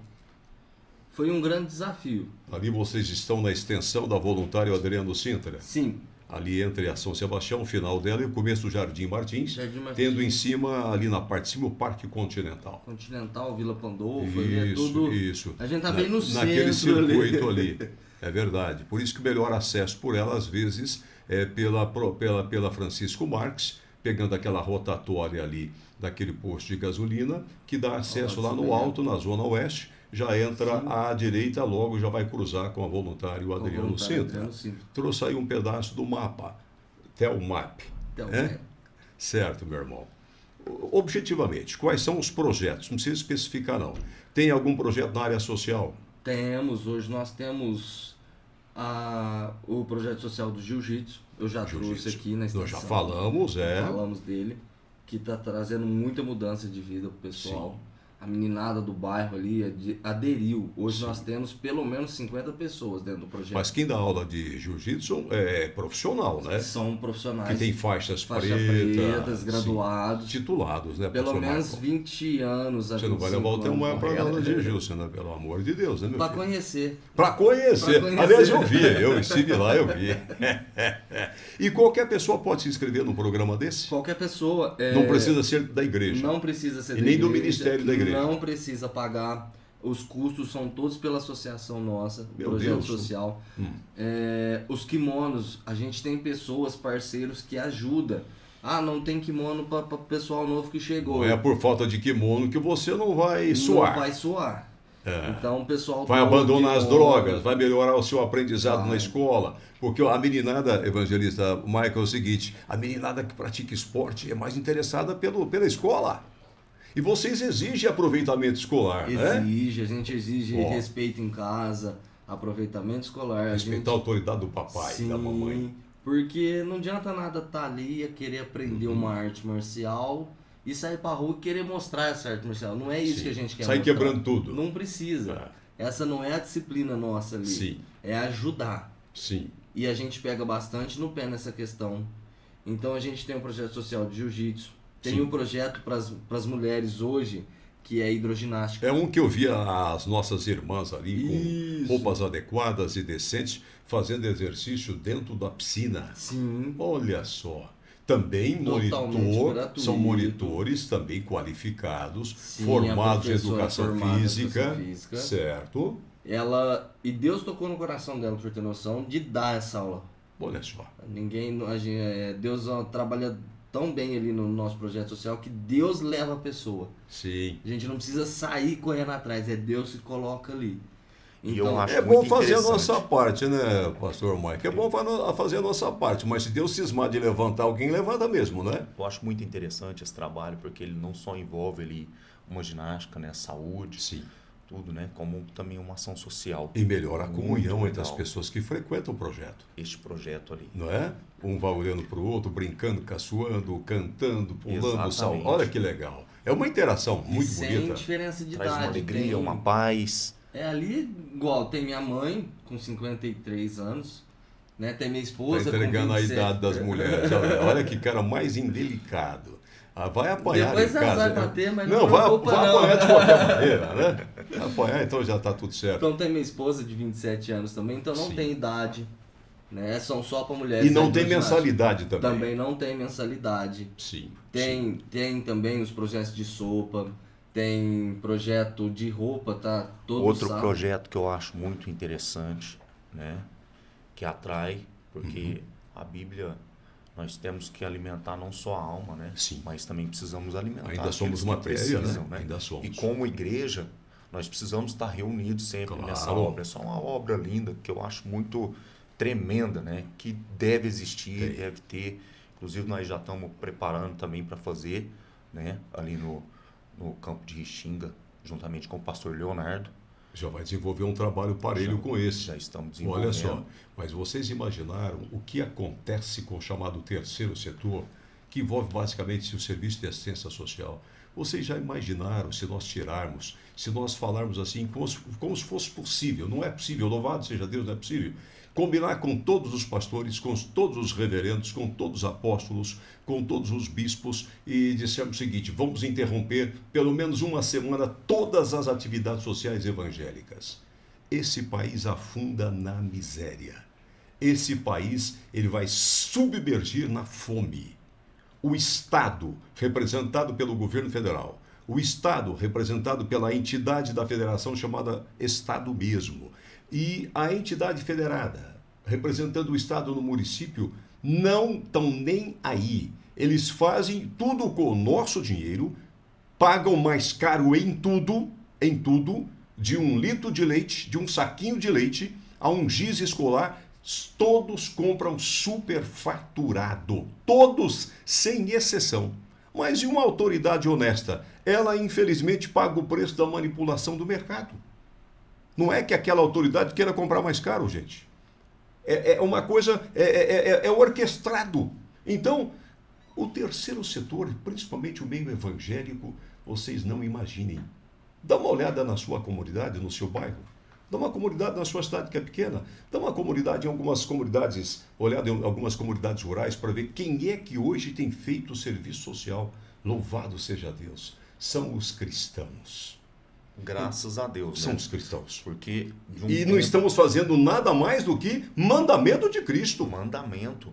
Foi um grande desafio. Ali vocês estão na extensão da Voluntário Adriano Sintra? Sim. Ali entre a São Sebastião, o final dela, e o começo do Jardim Martins, Jardim Martins. tendo em cima, ali na parte de cima, o Parque Continental. Continental, Vila Pandolfo, ali é tudo... Isso. A gente tá bem no naquele centro circuito ali. É verdade. Por isso que o melhor acesso por ela, às vezes, é pela Francisco Marques, pegando aquela rotatória ali daquele posto de gasolina, que dá acesso lá no alto, na Zona Oeste, já entra à direita, logo já vai cruzar com a Voluntário Adriano Sintra. Trouxe aí um pedaço do mapa, Telmap. Certo, meu irmão. Objetivamente, quais são os projetos? Não precisa especificar, não. Tem algum projeto na área social? Temos, hoje nós temos o projeto social do Jiu-Jitsu. Eu já trouxe aqui na extensão. Nós já falamos, Falamos dele, que está trazendo muita mudança de vida para o pessoal. Sim. A meninada do bairro ali aderiu. Hoje nós temos pelo menos 50 pessoas dentro do projeto. Mas quem dá aula de jiu-jitsu é profissional, né? São profissionais. Que tem faixas pretas, graduados. Titulados, né? Pelo menos 20 anos. Você não vai levar o teu maior para aula de jiu-jitsu, né? Pelo amor de Deus, né, meu filho? Para conhecer. Aliás, eu vi. Eu estive lá, eu vi. E qualquer pessoa pode se inscrever num programa desse? Qualquer pessoa. Não precisa ser da igreja. Não precisa ser da igreja. E nem do ministério da igreja. Não precisa pagar. Os custos são todos pela associação nossa, projeto social. Os kimonos, a gente tem pessoas, parceiros que ajudam. Não tem kimono para pessoal novo que chegou. Não é por falta de kimono que você não vai suar. Não vai suar. Então o pessoal vai abandonar as drogas, vai melhorar o seu aprendizado na escola. Porque a meninada, evangelista Michael, é o seguinte: a meninada que pratica esporte é mais interessada pela escola. E vocês exigem aproveitamento escolar, né? A gente exige respeito em casa, aproveitamento escolar. Respeitar a autoridade do papai e da mamãe. Porque não adianta nada estar ali e querer aprender uma arte marcial e sair pra rua e querer mostrar essa arte marcial. Não é isso que a gente quer sair mostrar. Quebrando tudo. Não precisa. Essa não é a disciplina nossa ali. Sim. É ajudar. Sim. E a gente pega bastante no pé nessa questão. Então a gente tem um projeto social de jiu-jitsu. Tem um projeto para as mulheres hoje, que é hidroginástica. É um que eu vi as nossas irmãs ali com roupas adequadas e decentes, fazendo exercício dentro da piscina. Sim. Olha só. Também são monitores também qualificados, formados em educação física, certo? E Deus tocou no coração dela, por ter noção, de dar essa aula. Olha só. Deus trabalha tão bem ali no nosso projeto social que Deus leva a pessoa. Sim. A gente não precisa sair correndo atrás, é Deus que coloca ali. Então, é bom fazer a nossa parte, né, pastor Mike? É bom fazer a nossa parte, mas se Deus cismar de levantar alguém, levanta mesmo, né? Eu acho muito interessante esse trabalho, porque ele não só envolve ali uma ginástica, né, saúde, tudo, né, como também uma ação social. E melhora a comunhão entre as pessoas que frequentam o projeto. Este projeto ali. Não é? Um vai olhando para o outro, brincando, caçoando, cantando, pulando, salto. Olha que legal. É uma interação muito bonita. Sem diferença de idade. Traz uma alegria, uma paz. Ali, igual, tem minha mãe, com 53 anos, né? Tem minha esposa, tá entregando com 27. A idade das mulheres. Olha que cara mais indelicado. Vai apanhar depois em casa. Vai bater, mas não vai apanhar de qualquer maneira, né? Vai apanhar, então já está tudo certo. Então tem minha esposa de 27 anos também, então não tem idade. Né? São só para mulheres. E não tem mensalidade também. Também não tem mensalidade. Sim. Tem também os projetos de sopa, tem projeto de roupa, tá? Outro projeto que eu acho muito interessante, né? Que atrai, porque a Bíblia, nós temos que alimentar não só a alma, né? Sim. Mas também precisamos alimentar. Ainda somos matéria, né? Ainda somos. E como igreja, nós precisamos estar reunidos sempre nessa obra. É só uma obra linda que eu acho muito tremenda, né? Que deve existir, deve ter. Inclusive nós já estamos preparando também para fazer, né? Ali no campo de Restinga, juntamente com o pastor Leonardo. Já vai desenvolver um trabalho parelho com esse. Já estamos desenvolvendo. Olha só, mas vocês imaginaram o que acontece com o chamado terceiro setor, que envolve basicamente o serviço de assistência social? Vocês já imaginaram se nós tirarmos, se nós falarmos assim, como se fosse possível? Não é possível, louvado seja Deus, não é possível. Combinar com todos os pastores, com todos os reverendos, com todos os apóstolos, com todos os bispos e dissermos o seguinte: vamos interromper pelo menos uma semana todas as atividades sociais evangélicas. Esse país afunda na miséria. Esse país ele vai submergir na fome. O Estado, representado pelo governo federal, o Estado, representado pela entidade da federação chamada Estado mesmo, e a entidade federada, representando o Estado no município, não estão nem aí. Eles fazem tudo com o nosso dinheiro, pagam mais caro em tudo, de 1 litro de leite, de um saquinho de leite, a um giz escolar. Todos compram superfaturado, todos sem exceção. Mas e uma autoridade honesta? Ela infelizmente paga o preço da manipulação do mercado. Não é que aquela autoridade queira comprar mais caro, gente. É uma coisa, orquestrado. Então, o terceiro setor, principalmente o meio evangélico, vocês não imaginem. Dá uma olhada na sua comunidade, no seu bairro. Dá uma comunidade na sua cidade que é pequena. Dá uma comunidade em algumas comunidades, olhada em algumas comunidades rurais para ver quem é que hoje tem feito o serviço social. Louvado seja Deus. São os cristãos. Graças a Deus. São né? os cristãos. Porque Não estamos fazendo nada mais do que mandamento de Cristo. Mandamento.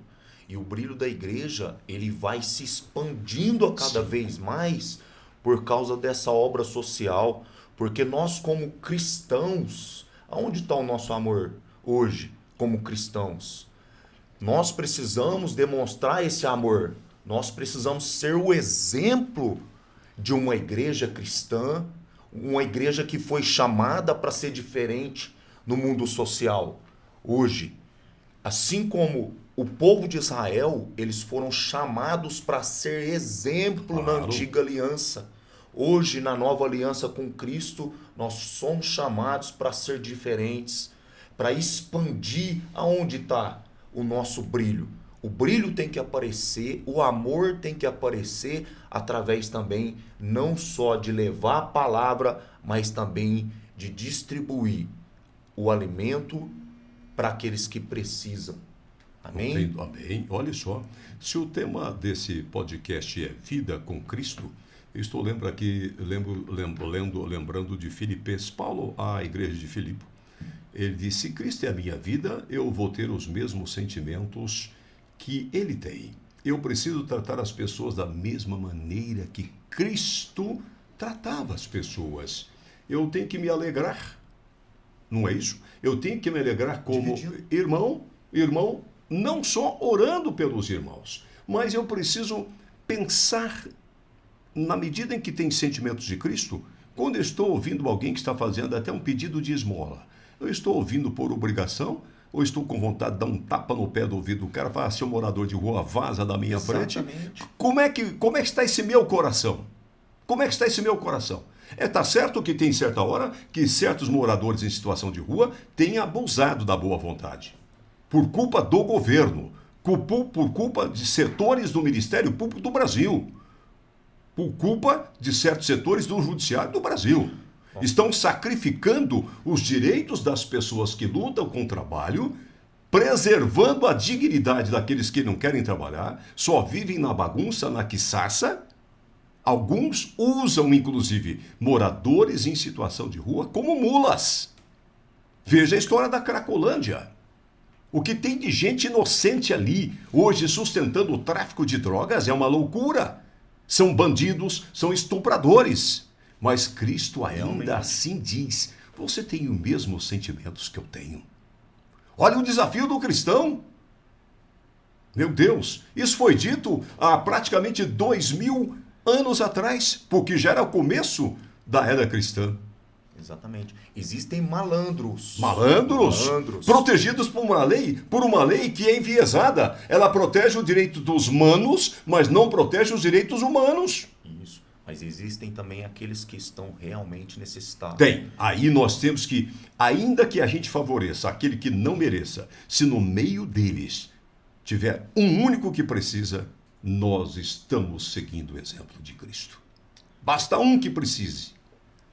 E o brilho da igreja, ele vai se expandindo a cada vez mais por causa dessa obra social. Porque nós, como cristãos, aonde está o nosso amor hoje, como cristãos? Nós precisamos demonstrar esse amor. Nós precisamos ser o exemplo de uma igreja cristã, uma igreja que foi chamada para ser diferente no mundo social. Hoje, assim como o povo de Israel, eles foram chamados para ser exemplo na antiga aliança. Hoje, na nova aliança com Cristo, nós somos chamados para ser diferentes, para expandir aonde está o nosso brilho. O brilho tem que aparecer, o amor tem que aparecer através também, não só de levar a palavra, mas também de distribuir o alimento para aqueles que precisam. Amém? Amém. Olha só, se o tema desse podcast é Vida com Cristo, eu estou lembrando de Filipenses, Paulo, à igreja de Filipe. Ele disse: se Cristo é a minha vida, eu vou ter os mesmos sentimentos que ele tem. Eu preciso tratar as pessoas da mesma maneira que Cristo tratava as pessoas. Eu tenho que me alegrar, não é isso? Eu tenho que me alegrar como irmão, não só orando pelos irmãos, mas eu preciso pensar, na medida em que tem sentimentos de Cristo, quando eu estou ouvindo alguém que está fazendo até um pedido de esmola, eu estou ouvindo por obrigação, ou estou com vontade de dar um tapa no pé do ouvido do cara, falar: seu morador de rua, vaza da minha frente. Como é que está esse meu coração? Como é que está esse meu coração? Tá certo que tem certa hora que certos moradores em situação de rua têm abusado da boa vontade, por culpa do governo, por culpa de setores do Ministério Público do Brasil, por culpa de certos setores do Judiciário do Brasil. Estão sacrificando os direitos das pessoas que lutam com o trabalho, preservando a dignidade daqueles que não querem trabalhar, só vivem na bagunça, na quiçaça. Alguns usam, inclusive, moradores em situação de rua como mulas. Veja a história da Cracolândia. O que tem de gente inocente ali, hoje sustentando o tráfico de drogas, é uma loucura. São bandidos, são estupradores. Mas Cristo ainda assim diz: você tem os mesmos sentimentos que eu tenho. Olha o desafio do cristão. Meu Deus, isso foi dito há praticamente 2000 anos atrás, porque já era o começo da era cristã. Exatamente. Existem malandros. Protegidos por uma lei que é enviesada. Ela protege o direito dos manos, mas não protege os direitos humanos. Isso. Mas existem também aqueles que estão realmente necessitados. Tem. Aí nós temos que, ainda que a gente favoreça aquele que não mereça, se no meio deles tiver um único que precisa, nós estamos seguindo o exemplo de Cristo. Basta um que precise.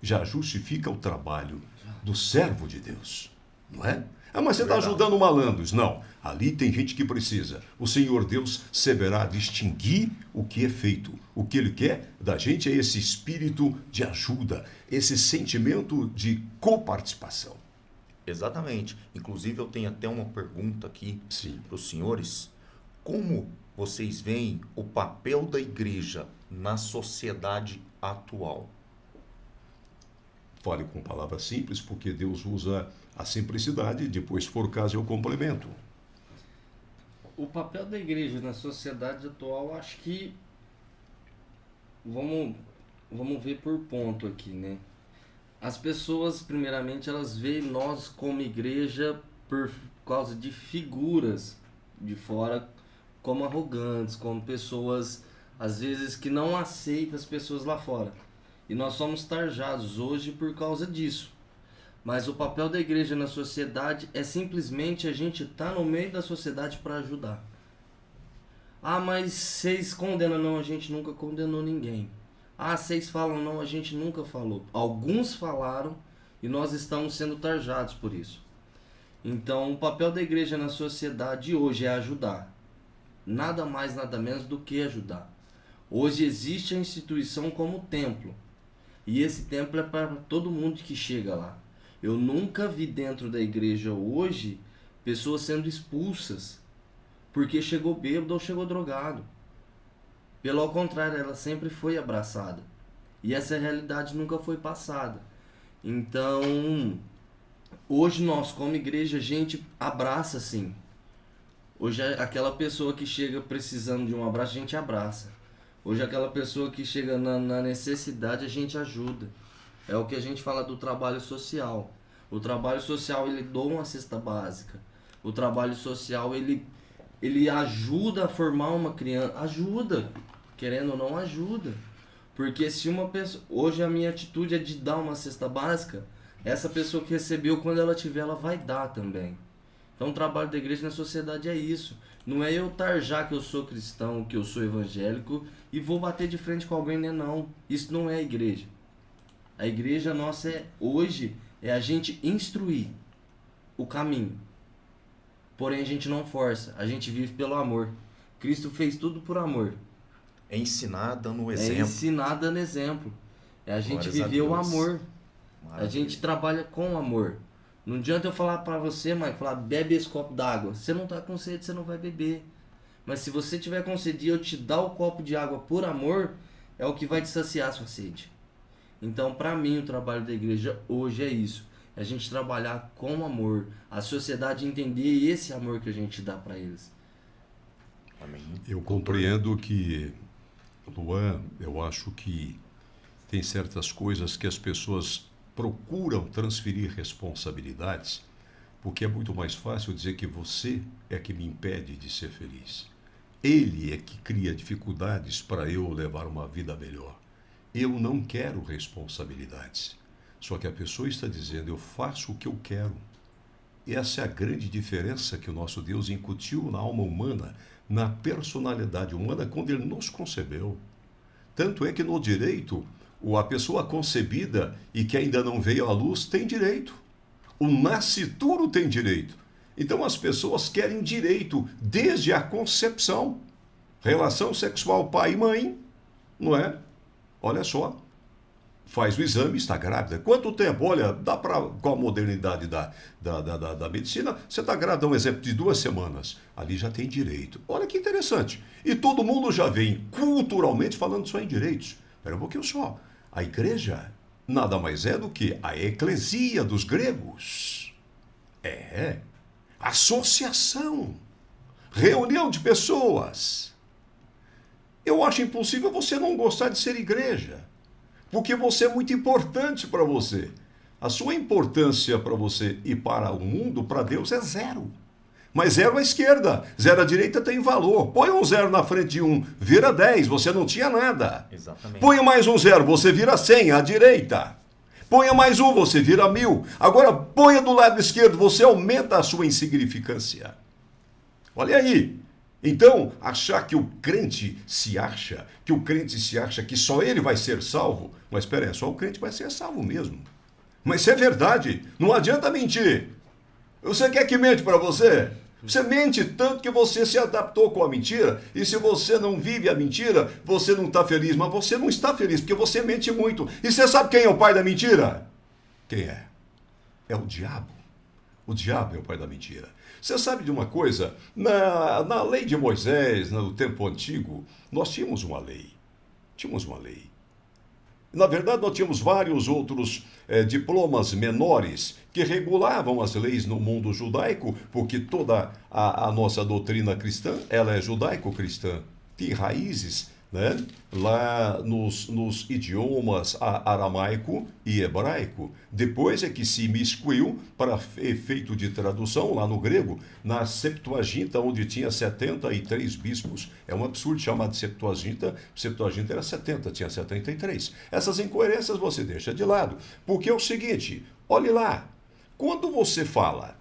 Já justifica o trabalho do servo de Deus, não é? Ah, mas você está ajudando malandros. Não, ali tem gente que precisa. O Senhor Deus saberá distinguir o que é feito. O que Ele quer da gente é esse espírito de ajuda, esse sentimento de coparticipação. Exatamente. Inclusive, eu tenho até uma pergunta aqui para os senhores. Como vocês veem o papel da igreja na sociedade atual? Fale com palavras simples, porque Deus usa a simplicidade, depois, se for o caso, eu complemento. O papel da igreja na sociedade atual, acho que vamos ver por ponto aqui, né? As pessoas, primeiramente, elas veem nós como igreja por causa de figuras de fora como arrogantes, como pessoas, às vezes, que não aceitam as pessoas lá fora. E nós somos tarjados hoje por causa disso. Mas o papel da igreja na sociedade é simplesmente a gente estar no meio da sociedade para ajudar. Ah, mas vocês condenam? Não, a gente nunca condenou ninguém. Ah, vocês falam? Não, a gente nunca falou. Alguns falaram e nós estamos sendo tarjados por isso. Então, o papel da igreja na sociedade hoje é ajudar. Nada mais, nada menos do que ajudar. Hoje existe a instituição como templo. E esse templo é para todo mundo que chega lá. Eu nunca vi dentro da igreja hoje pessoas sendo expulsas porque chegou bêbado ou chegou drogado. Pelo contrário, ela sempre foi abraçada. E essa realidade nunca foi passada. Então, hoje nós, como igreja, a gente abraça sim. Hoje aquela pessoa que chega precisando de um abraço, a gente abraça. Hoje aquela pessoa que chega na necessidade, a gente ajuda. É o que a gente fala do trabalho social. O trabalho social, ele doa uma cesta básica. O trabalho social, ele ajuda a formar uma criança. Ajuda. Querendo ou não, ajuda. Porque se uma pessoa... Hoje a minha atitude é de dar uma cesta básica. Essa pessoa que recebeu, quando ela tiver, ela vai dar também. Então o trabalho da igreja na sociedade é isso. Não é eu tarjar que eu sou cristão, que eu sou evangélico e vou bater de frente com alguém, né? Não. Isso não é a igreja. A igreja nossa hoje é a gente instruir o caminho. Porém a gente não força, a gente vive pelo amor. Cristo fez tudo por amor. É ensinar dando exemplo. É ensinar dando exemplo. É a gente viver o amor. Maravilha. A gente trabalha com amor. Não adianta eu falar pra você, Mike, falar, bebe esse copo d'água. Você não tá com sede, você não vai beber. Mas se você tiver com sede e eu te dar o copo de água por amor, é o que vai te saciar a sua sede. Então, pra mim, o trabalho da igreja hoje é isso. É a gente trabalhar com amor. A sociedade entender esse amor que a gente dá pra eles. Amém. Eu compreendo que, Luan, eu acho que tem certas coisas que as pessoas procuram transferir responsabilidades, porque é muito mais fácil dizer que você é que me impede de ser feliz. Ele é que cria dificuldades para eu levar uma vida melhor. Eu não quero responsabilidades. Só que a pessoa está dizendo, eu faço o que eu quero. Essa é a grande diferença que o nosso Deus incutiu na alma humana, na personalidade humana, quando Ele nos concebeu. Tanto é que no direito, a pessoa concebida e que ainda não veio à luz tem direito. O nascituro tem direito. Então as pessoas querem direito desde a concepção. Relação sexual pai e mãe, não é? Olha só, faz o exame, está grávida. Quanto tempo? Olha, dá para, com a modernidade da medicina, você está grávida, um exemplo, de 2 semanas. Ali já tem direito. Olha que interessante. E todo mundo já vem culturalmente falando só em direitos. Espera um pouquinho só. A igreja nada mais é do que a eclesia dos gregos. É. Associação. Reunião de pessoas. Eu acho impossível você não gostar de ser igreja, porque você é muito importante para você. A sua importância para você e para o mundo, para Deus, é 0. Mas 0 à esquerda, 0 à direita tem valor. Põe um 0 na frente de 1, vira 10, você não tinha nada. Exatamente. Põe mais um 0, você vira 100 à direita. Ponha mais um, você vira 1000. Agora ponha do lado esquerdo, você aumenta a sua insignificância. Olha aí. Então, achar que o crente se acha, que só ele vai ser salvo, mas espera aí, só o crente vai ser salvo mesmo. Mas isso é verdade, não adianta mentir. Você quer que mente para você? Você mente tanto que você se adaptou com a mentira, e se você não vive a mentira, você não está feliz. Mas você não está feliz, porque você mente muito. E você sabe quem é o pai da mentira? Quem é? É o diabo. O diabo é o pai da mentira. Você sabe de uma coisa? Na lei de Moisés, no tempo antigo, nós tínhamos uma lei. Tínhamos uma lei. Na verdade, nós tínhamos vários outros diplomas menores que regulavam as leis no mundo judaico, porque toda a nossa doutrina cristã, ela é judaico-cristã, tem raízes, né, lá nos idiomas aramaico e hebraico. Depois é que se imiscuiu para efeito de tradução, lá no grego, na Septuaginta, onde tinha 73 bispos. É um absurdo chamar de Septuaginta. Septuaginta era 70, tinha 73. Essas incoerências você deixa de lado, porque é o seguinte, olhe lá, quando você fala,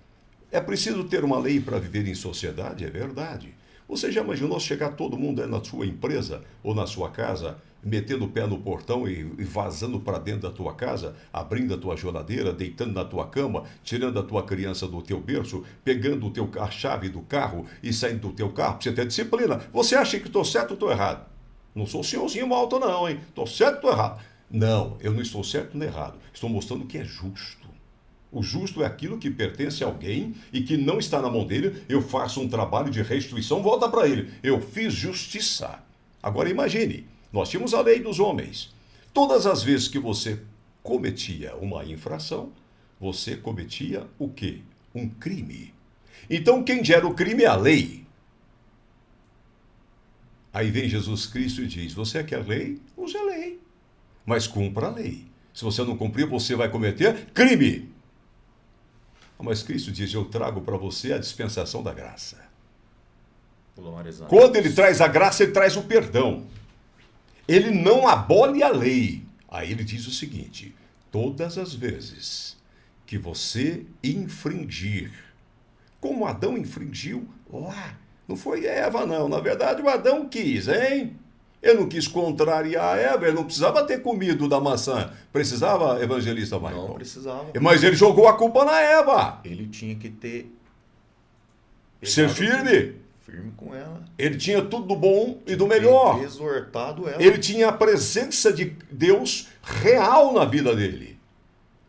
é preciso ter uma lei para viver em sociedade, é verdade. Você já imaginou chegar todo mundo na sua empresa ou na sua casa, metendo o pé no portão e vazando para dentro da tua casa, abrindo a tua geladeira, deitando na tua cama, tirando a tua criança do teu berço, pegando a chave do carro e saindo do teu carro, para você ter disciplina? Você acha que estou certo ou estou errado? Não sou senhorzinho alto não, hein? Estou certo ou estou errado? Não, eu não estou certo nem errado. Estou mostrando que é justo. O justo é aquilo que pertence a alguém e que não está na mão dele. Eu faço um trabalho de restituição, volta para ele. Eu fiz justiça. Agora imagine, nós tínhamos a lei dos homens. Todas as vezes que você cometia uma infração, você cometia o quê? Um crime. Então quem gera o crime é a lei. Aí vem Jesus Cristo e diz, você quer lei? Use a lei. Mas cumpra a lei. Se você não cumprir, você vai cometer crime. Mas Cristo diz, eu trago para você a dispensação da graça. Quando ele traz a graça, ele traz o perdão. Ele não abole a lei. Aí ele diz o seguinte, todas as vezes que você infringir, como Adão infringiu lá, não foi Eva não, na verdade o Adão quis, hein? Ele não quis contrariar a Eva, ele não precisava ter comido da maçã. Precisava, evangelista Michael? Não precisava. Mas ele jogou a culpa na Eva. Ele tinha que ter... Ser firme. Firme com ela. Ele tinha tudo do bom e do melhor. Exortado ela. Ele tinha a presença de Deus real na vida dele.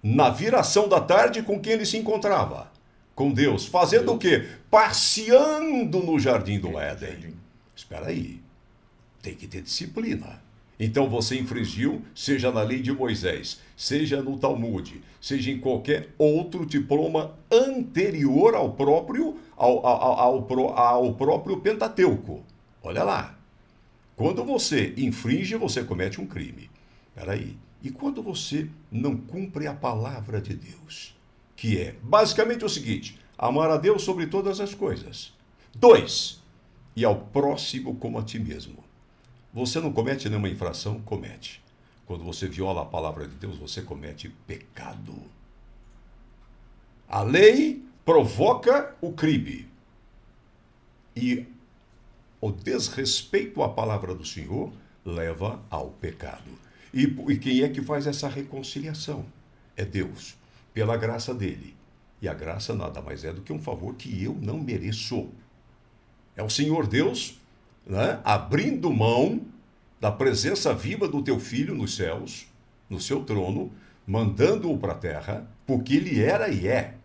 Na viração da tarde com quem ele se encontrava. Com Deus. Fazendo o quê? Passeando no jardim do Éden. Espera aí. Tem que ter disciplina. Então você infringiu, seja na lei de Moisés, seja no Talmud, seja em qualquer outro diploma anterior ao próprio Pentateuco. Olha lá. Quando você infringe, você comete um crime. Espera aí. E quando você não cumpre a palavra de Deus? Que é basicamente o seguinte, amar a Deus sobre todas as coisas. 2, e ao próximo como a ti mesmo. Você não comete nenhuma infração? Comete. Quando você viola a palavra de Deus, você comete pecado. A lei provoca o crime. E o desrespeito à palavra do Senhor leva ao pecado. E quem é que faz essa reconciliação? É Deus, pela graça dele. E a graça nada mais é do que um favor que eu não mereço. É o Senhor Deus, né, abrindo mão da presença viva do teu filho nos céus, no seu trono, mandando-o para a terra, porque ele era e é.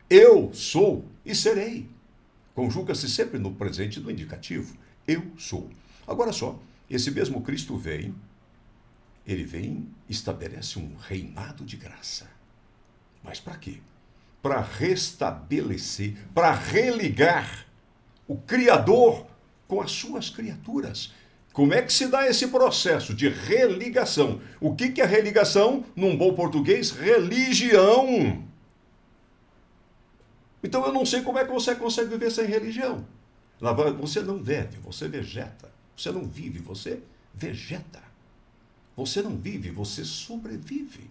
Eu sou e serei. Conjuga-se sempre no presente do indicativo. Eu sou. Agora só, esse mesmo Cristo vem, ele vem e estabelece um reinado de graça. Mas para quê? Para restabelecer, para religar o Criador com as suas criaturas. Como é que se dá esse processo de religação? O que é religação? Num bom português, religião. Então eu não sei como é que você consegue viver sem religião. Você não vive, você vegeta. Você não vive, você vegeta. Você não vive, você sobrevive.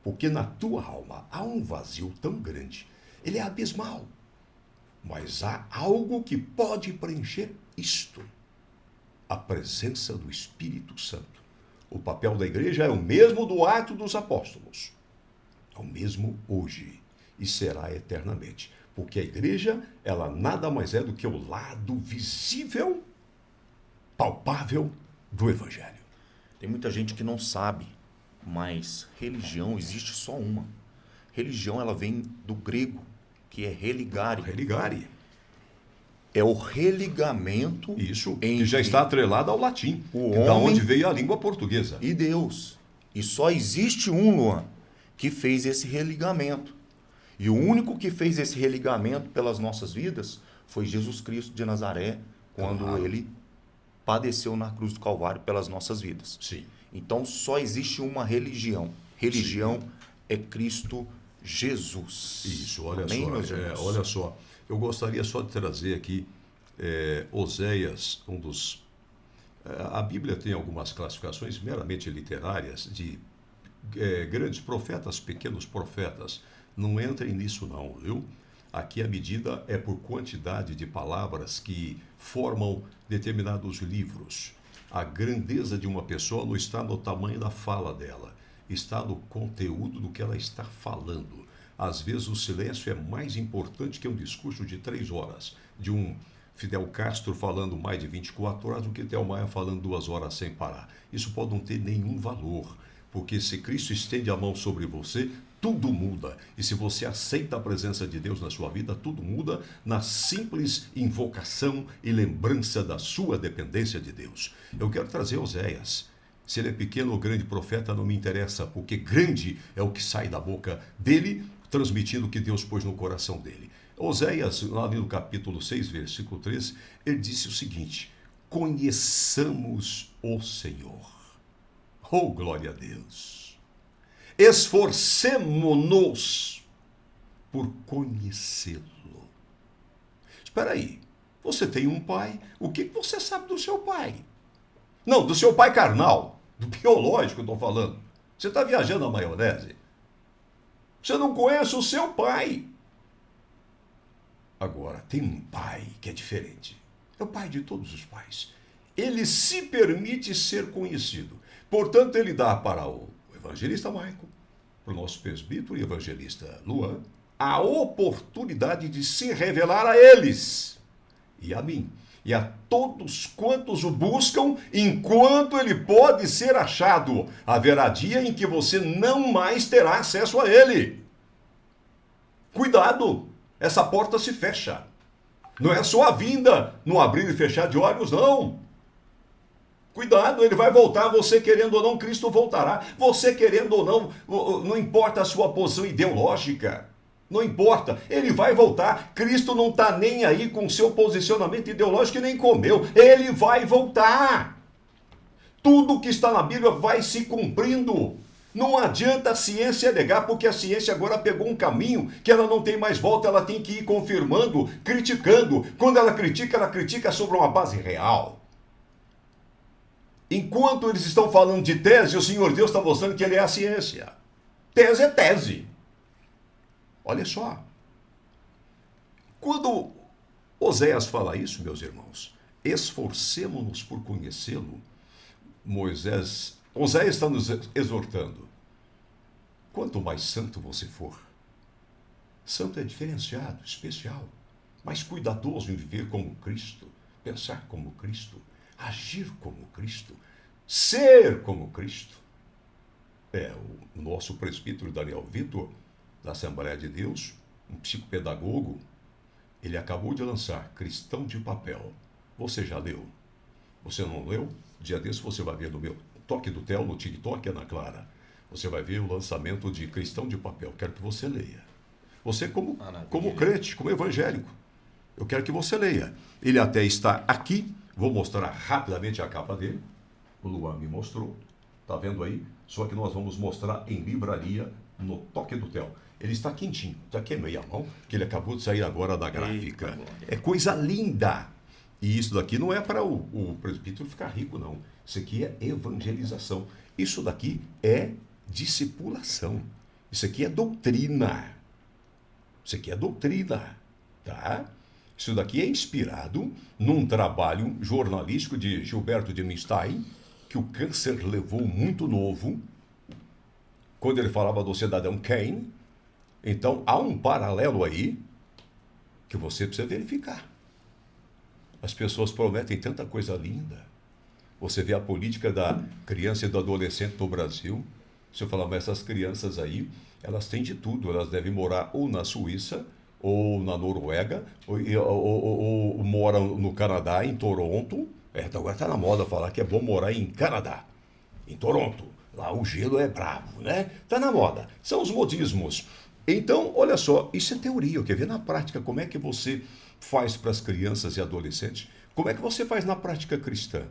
Porque na tua alma há um vazio tão grande. Ele é abismal. Mas há algo que pode preencher isto? A presença do Espírito Santo. O papel da igreja é o mesmo do Atos dos Apóstolos. É o mesmo hoje e será eternamente. Porque a igreja, ela nada mais é do que o lado visível, palpável do Evangelho. Tem muita gente que não sabe, mas religião existe só uma. Religião, ela vem do grego, que é religare. Religare. É o religamento Isso, entre que já está atrelado ao latim, o da homem onde veio a língua portuguesa. e Deus. E só existe um, Luan, que fez esse religamento. E o único que fez esse religamento pelas nossas vidas foi Jesus Cristo de Nazaré, quando Claro. ele padeceu na cruz do Calvário pelas nossas vidas. Sim. Então só existe uma religião. Religião é Cristo Jesus. Isso, olha Amém, só. meus irmãos? Olha só. Eu gostaria só de trazer aqui Oséias, um dos. A Bíblia tem algumas classificações meramente literárias de grandes profetas, pequenos profetas. Não entrem nisso não, viu? Aqui a medida é por quantidade de palavras que formam determinados livros. A grandeza de uma pessoa não está no tamanho da fala dela, está no conteúdo do que ela está falando. Às vezes o silêncio é mais importante que um discurso de 3 horas, de um Fidel Castro falando mais de 24 horas do que Theo Maia falando 2 horas sem parar. Isso pode não ter nenhum valor, porque se Cristo estende a mão sobre você, tudo muda. E se você aceita a presença de Deus na sua vida, tudo muda na simples invocação e lembrança da sua dependência de Deus. Eu quero trazer Oséias. Se ele é pequeno ou grande profeta, não me interessa, porque grande é o que sai da boca dele, transmitindo o que Deus pôs no coração dele. Oséias, lá no capítulo 6, versículo 3, ele disse o seguinte: conheçamos o Senhor. Oh, glória a Deus! Esforcemo-nos por conhecê-lo. Espera aí, você tem um pai, o que você sabe do seu pai? Não, do seu pai carnal, do biológico eu estou falando. Você está viajando na maionese. Você não conhece o seu pai. Agora, tem um pai que é diferente. É o pai de todos os pais. Ele se permite ser conhecido. Portanto, ele dá para o evangelista Michael, para o nosso presbítero e evangelista Luan, a oportunidade de se revelar a eles e a mim, e a todos quantos o buscam, enquanto ele pode ser achado. Haverá dia em que você não mais terá acesso a ele. Cuidado, essa porta se fecha. Não é só a vinda no abrir e fechar de olhos, não. Cuidado, ele vai voltar, você querendo ou não, Cristo voltará. Você querendo ou não, não importa a sua posição ideológica. Não importa, ele vai voltar. Cristo não está nem aí com o seu posicionamento ideológico e nem com o meu. Ele vai voltar. Tudo que está na Bíblia vai se cumprindo. Não adianta a ciência negar, porque a ciência agora pegou um caminho que ela não tem mais volta, ela tem que ir confirmando, criticando. Quando ela critica sobre uma base real. Enquanto eles estão falando de tese, o Senhor Deus está mostrando que ele é a ciência. Tese é tese. Olha só. Quando Oséias fala isso, meus irmãos, esforcemo-nos por conhecê-lo, Oséias está nos exortando. Quanto mais santo você for, santo é diferenciado, especial, mais cuidadoso em viver como Cristo, pensar como Cristo, agir como Cristo, ser como Cristo. O nosso presbítero Daniel Vitor, da Assembleia de Deus, um psicopedagogo, ele acabou de lançar Cristão de Papel. Você já leu? Você não leu? Dia desse você vai ver no meu Toque do Theo, no TikTok, Ana Clara. Você vai ver o lançamento de Cristão de Papel. Quero que você leia. Você como crente, como evangélico. Eu quero que você leia. Ele até está aqui. Vou mostrar rapidamente a capa dele. O Luan me mostrou. Está vendo aí? Só que nós vamos mostrar em livraria no Toque do Theo. Ele está quentinho. Está aqui meia mão, que ele acabou de sair agora da gráfica. É coisa linda. E isso daqui não é para o presbítero ficar rico, não. Isso aqui é evangelização. Isso daqui é discipulação. Isso aqui é doutrina. Isso aqui é doutrina. Tá? Isso daqui é inspirado num trabalho jornalístico de Gilberto de Minstein, que o câncer levou muito novo, quando ele falava do cidadão Kane. Então, há um paralelo aí que você precisa verificar. As pessoas prometem tanta coisa linda. Você vê a política da criança e do adolescente no Brasil. Se eu falar, mas essas crianças aí, elas têm de tudo. Elas devem morar ou na Suíça, ou na Noruega, ou moram no Canadá, em Toronto. Agora está na moda falar que é bom morar em Canadá, em Toronto. Lá o gelo é bravo, né? Está na moda. São os modismos. Então, olha só, isso é teoria. Quer ver na prática como é que você faz para as crianças e adolescentes? Como é que você faz na prática cristã?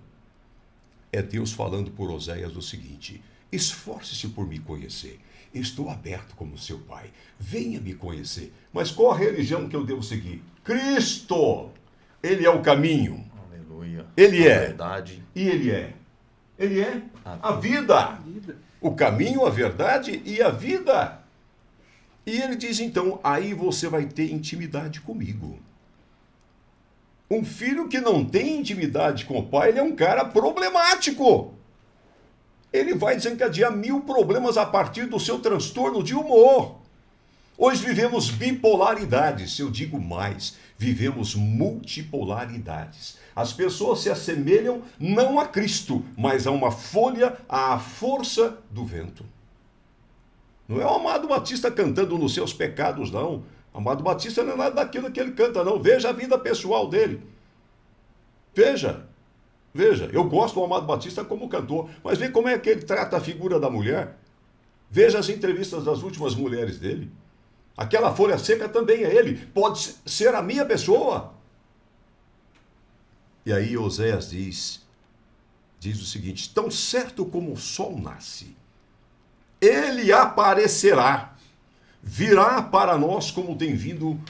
É Deus falando por Oséias o seguinte: esforce-se por me conhecer. Estou aberto como seu pai. Venha me conhecer. Mas qual a religião que eu devo seguir? Cristo! Ele é o caminho. Aleluia. Ele é. Verdade. E ele é. Ele é a vida. O caminho, a verdade e a vida. E ele diz, então, aí você vai ter intimidade comigo. Um filho que não tem intimidade com o pai, ele é um cara problemático. Ele vai desencadear 1000 problemas a partir do seu transtorno de humor. Hoje vivemos bipolaridades, eu digo mais, vivemos multipolaridades. As pessoas se assemelham não a Cristo, mas a uma folha à força do vento. Não é o Amado Batista cantando nos seus pecados, não. O Amado Batista não é nada daquilo que ele canta, não. Veja a vida pessoal dele. Veja, eu gosto do Amado Batista como cantor, mas vê como é que ele trata a figura da mulher. Veja as entrevistas das últimas mulheres dele. Aquela folha seca também é ele. Pode ser a minha pessoa. E aí Oséias diz o seguinte: tão certo como o sol nasce, ele aparecerá, virá para nós como tem vindo.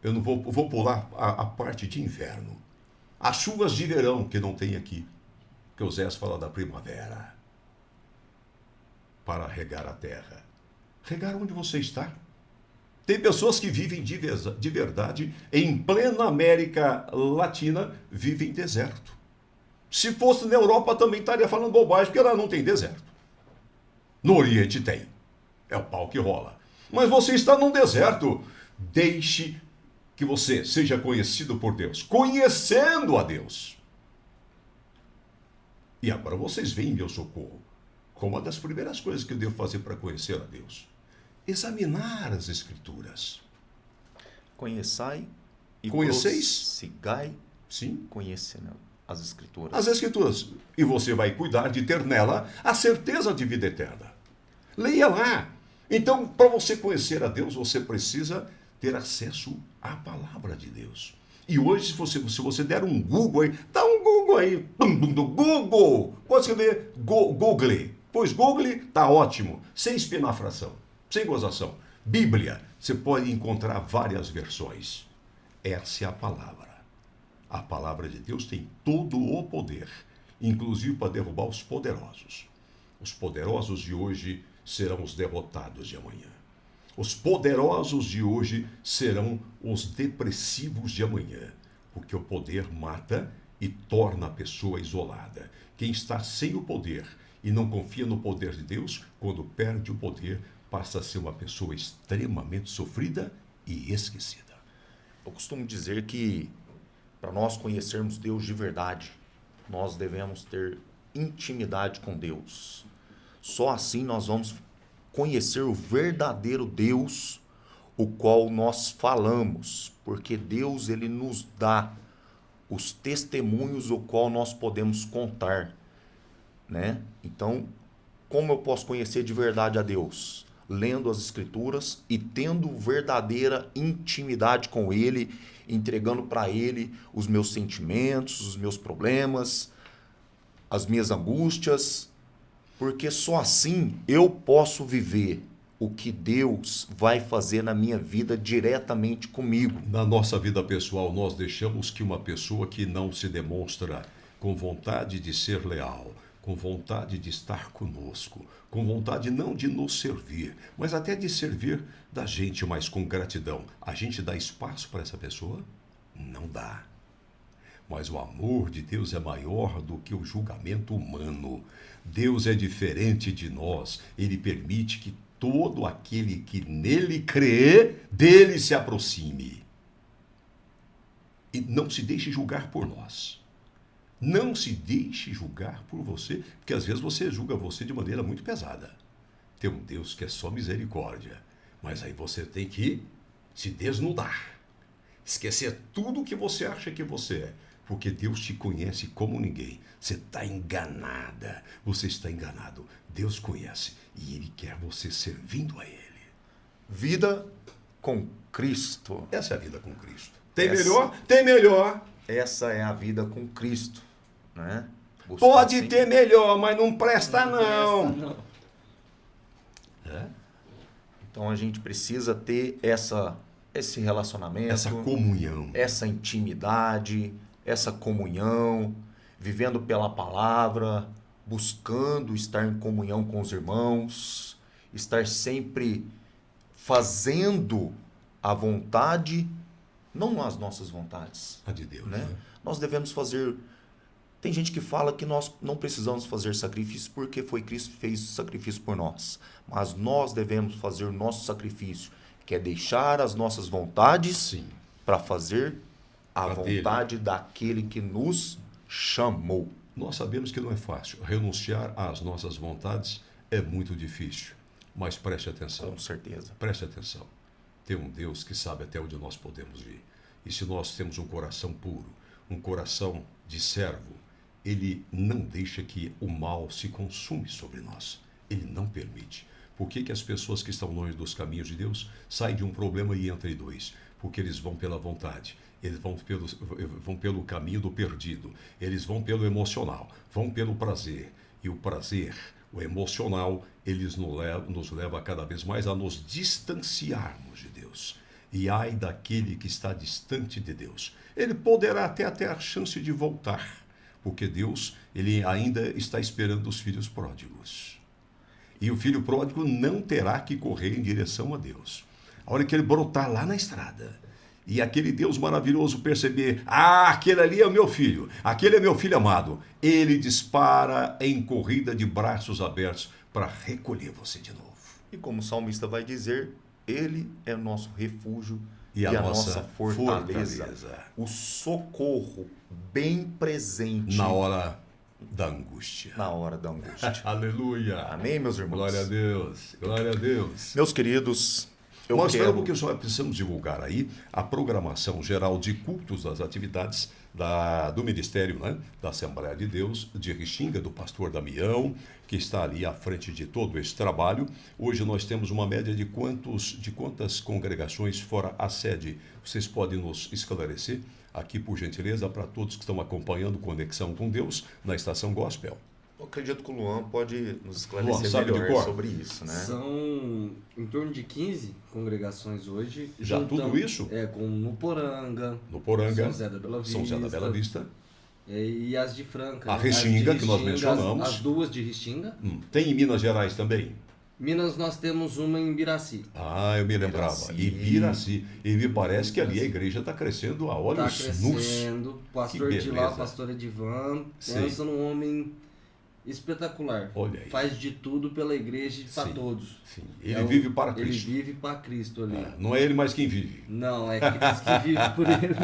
Eu não vou pular a parte de inverno. As chuvas de verão que não tem aqui, que Oséias fala da primavera, para regar a terra. Regar onde você está. Tem pessoas que vivem de verdade, em plena América Latina, vivem em deserto. Se fosse na Europa também estaria falando bobagem, porque ela não tem deserto. No Oriente tem. É o pau que rola. Mas você está num deserto. Deixe que você seja conhecido por Deus, conhecendo a Deus. E agora vocês veem meu socorro. Como uma das primeiras coisas que eu devo fazer para conhecer a Deus: examinar as Escrituras. Conheçai e Conheceis? Sigai, Sim. conhecendo as Escrituras. As Escrituras. E você vai cuidar de ter nela a certeza de vida eterna. Leia lá. Então, para você conhecer a Deus, você precisa ter acesso à palavra de Deus. E hoje, se você der um Google aí, dá um Google aí, Google, pode escrever Google, pois Google está ótimo, sem espinafração, sem gozação. Bíblia, você pode encontrar várias versões. Essa é a palavra. A palavra de Deus tem todo o poder, inclusive para derrubar os poderosos. Os poderosos de hoje serão os derrotados de amanhã. Os poderosos de hoje serão os depressivos de amanhã, porque o poder mata e torna a pessoa isolada. Quem está sem o poder e não confia no poder de Deus, quando perde o poder, passa a ser uma pessoa extremamente sofrida e esquecida. Eu costumo dizer que, para nós conhecermos Deus de verdade, nós devemos ter intimidade com Deus. Só assim nós vamos conhecer o verdadeiro Deus, o qual nós falamos, porque Deus, ele nos dá os testemunhos o qual nós podemos contar, né? Então, como eu posso conhecer de verdade a Deus? Lendo as Escrituras e tendo verdadeira intimidade com Ele, entregando para Ele os meus sentimentos, os meus problemas, as minhas angústias, porque só assim eu posso viver o que Deus vai fazer na minha vida diretamente comigo. Na nossa vida pessoal, nós deixamos que uma pessoa que não se demonstra com vontade de ser leal, com vontade de estar conosco, com vontade não de nos servir, mas até de servir da gente, mas com gratidão, a gente dá espaço para essa pessoa? Não dá. Mas o amor de Deus é maior do que o julgamento humano. Deus é diferente de nós. Ele permite que todo aquele que nele crê, dele se aproxime. E não se deixe julgar por nós. Não se deixe julgar por você, porque às vezes você julga você de maneira muito pesada. Tem um Deus que é só misericórdia. Mas aí você tem que se desnudar. Esquecer tudo o que você acha que você é. Porque Deus te conhece como ninguém. Você está enganada. Você está enganado. Deus conhece. E Ele quer você servindo a Ele. Vida com Cristo. Essa é a vida com Cristo. Tem melhor? Tem melhor. Essa é a vida com Cristo, né? Pode ter melhor, mas não presta não. Não. É? Então a gente precisa ter esse relacionamento, Essa comunhão. essa intimidade, essa comunhão, vivendo pela palavra, buscando estar em comunhão com os irmãos, estar sempre fazendo a vontade, não as nossas vontades, A de Deus. né? Né? Nós devemos fazer... Tem gente que fala que nós não precisamos fazer sacrifício porque foi Cristo que fez o sacrifício por nós. Mas nós devemos fazer o nosso sacrifício, que é deixar as nossas vontades para fazer a vontade daquele que nos chamou. Nós sabemos que não é fácil. Renunciar às nossas vontades é muito difícil. Mas preste atenção. Com certeza. Preste atenção. Tem um Deus que sabe até onde nós podemos ir. E se nós temos um coração puro, um coração de servo, Ele não deixa que o mal se consume sobre nós. Ele não permite. Por que as pessoas que estão longe dos caminhos de Deus saem de um problema e entram em dois? Porque eles vão pela vontade. Eles vão pelo caminho do perdido. Eles vão pelo emocional. Vão pelo prazer. E o prazer, o emocional, eles nos leva cada vez mais a nos distanciarmos de Deus. E ai daquele que está distante de Deus. Ele poderá até ter a chance de voltar. Porque Deus, ele ainda está esperando os filhos pródigos. E o filho pródigo não terá que correr em direção a Deus. A hora que ele brotar lá na estrada, e aquele Deus maravilhoso perceber, aquele ali é o meu filho, aquele é meu filho amado, ele dispara em corrida de braços abertos para recolher você de novo. E como o salmista vai dizer, ele é o nosso refúgio E a nossa fortaleza. O socorro bem presente Na hora da angústia. Na hora da angústia. Aleluia. Amém, meus irmãos? Glória a Deus. Glória a Deus. Meus queridos, Nós porque só precisamos divulgar aí a programação geral de cultos das atividades do Ministério, né, da Assembleia de Deus, de Rixinga, do pastor Damião, que está ali à frente de todo esse trabalho. Hoje nós temos uma média de quantas congregações fora a sede. Vocês podem nos esclarecer aqui, por gentileza, para todos que estão acompanhando Conexão com Deus na Estação Gospel. Eu acredito que o Luan pode nos esclarecer Luan, melhor sobre isso, né? São em torno de 15 congregações hoje. Já tudo isso? Com no Poranga, São José da Bela Vista. São José da Bela Vista. E as de Franca. A Rixinga, que nós mencionamos. As duas de Rixinga. Tem em Minas Gerais também? Minas nós temos uma em Biraci. Eu me lembrava. Ibiraci. E me parece que ali a igreja está crescendo a olhos nus. Está crescendo. O pastor de lá, o pastor Edivan, pensa num homem espetacular. Olha aí. Faz de tudo pela igreja e para todos. Sim. Ele vive para Cristo. Ele vive para Cristo ali. Não é ele mais quem vive. Não, é Cristo que vive por ele.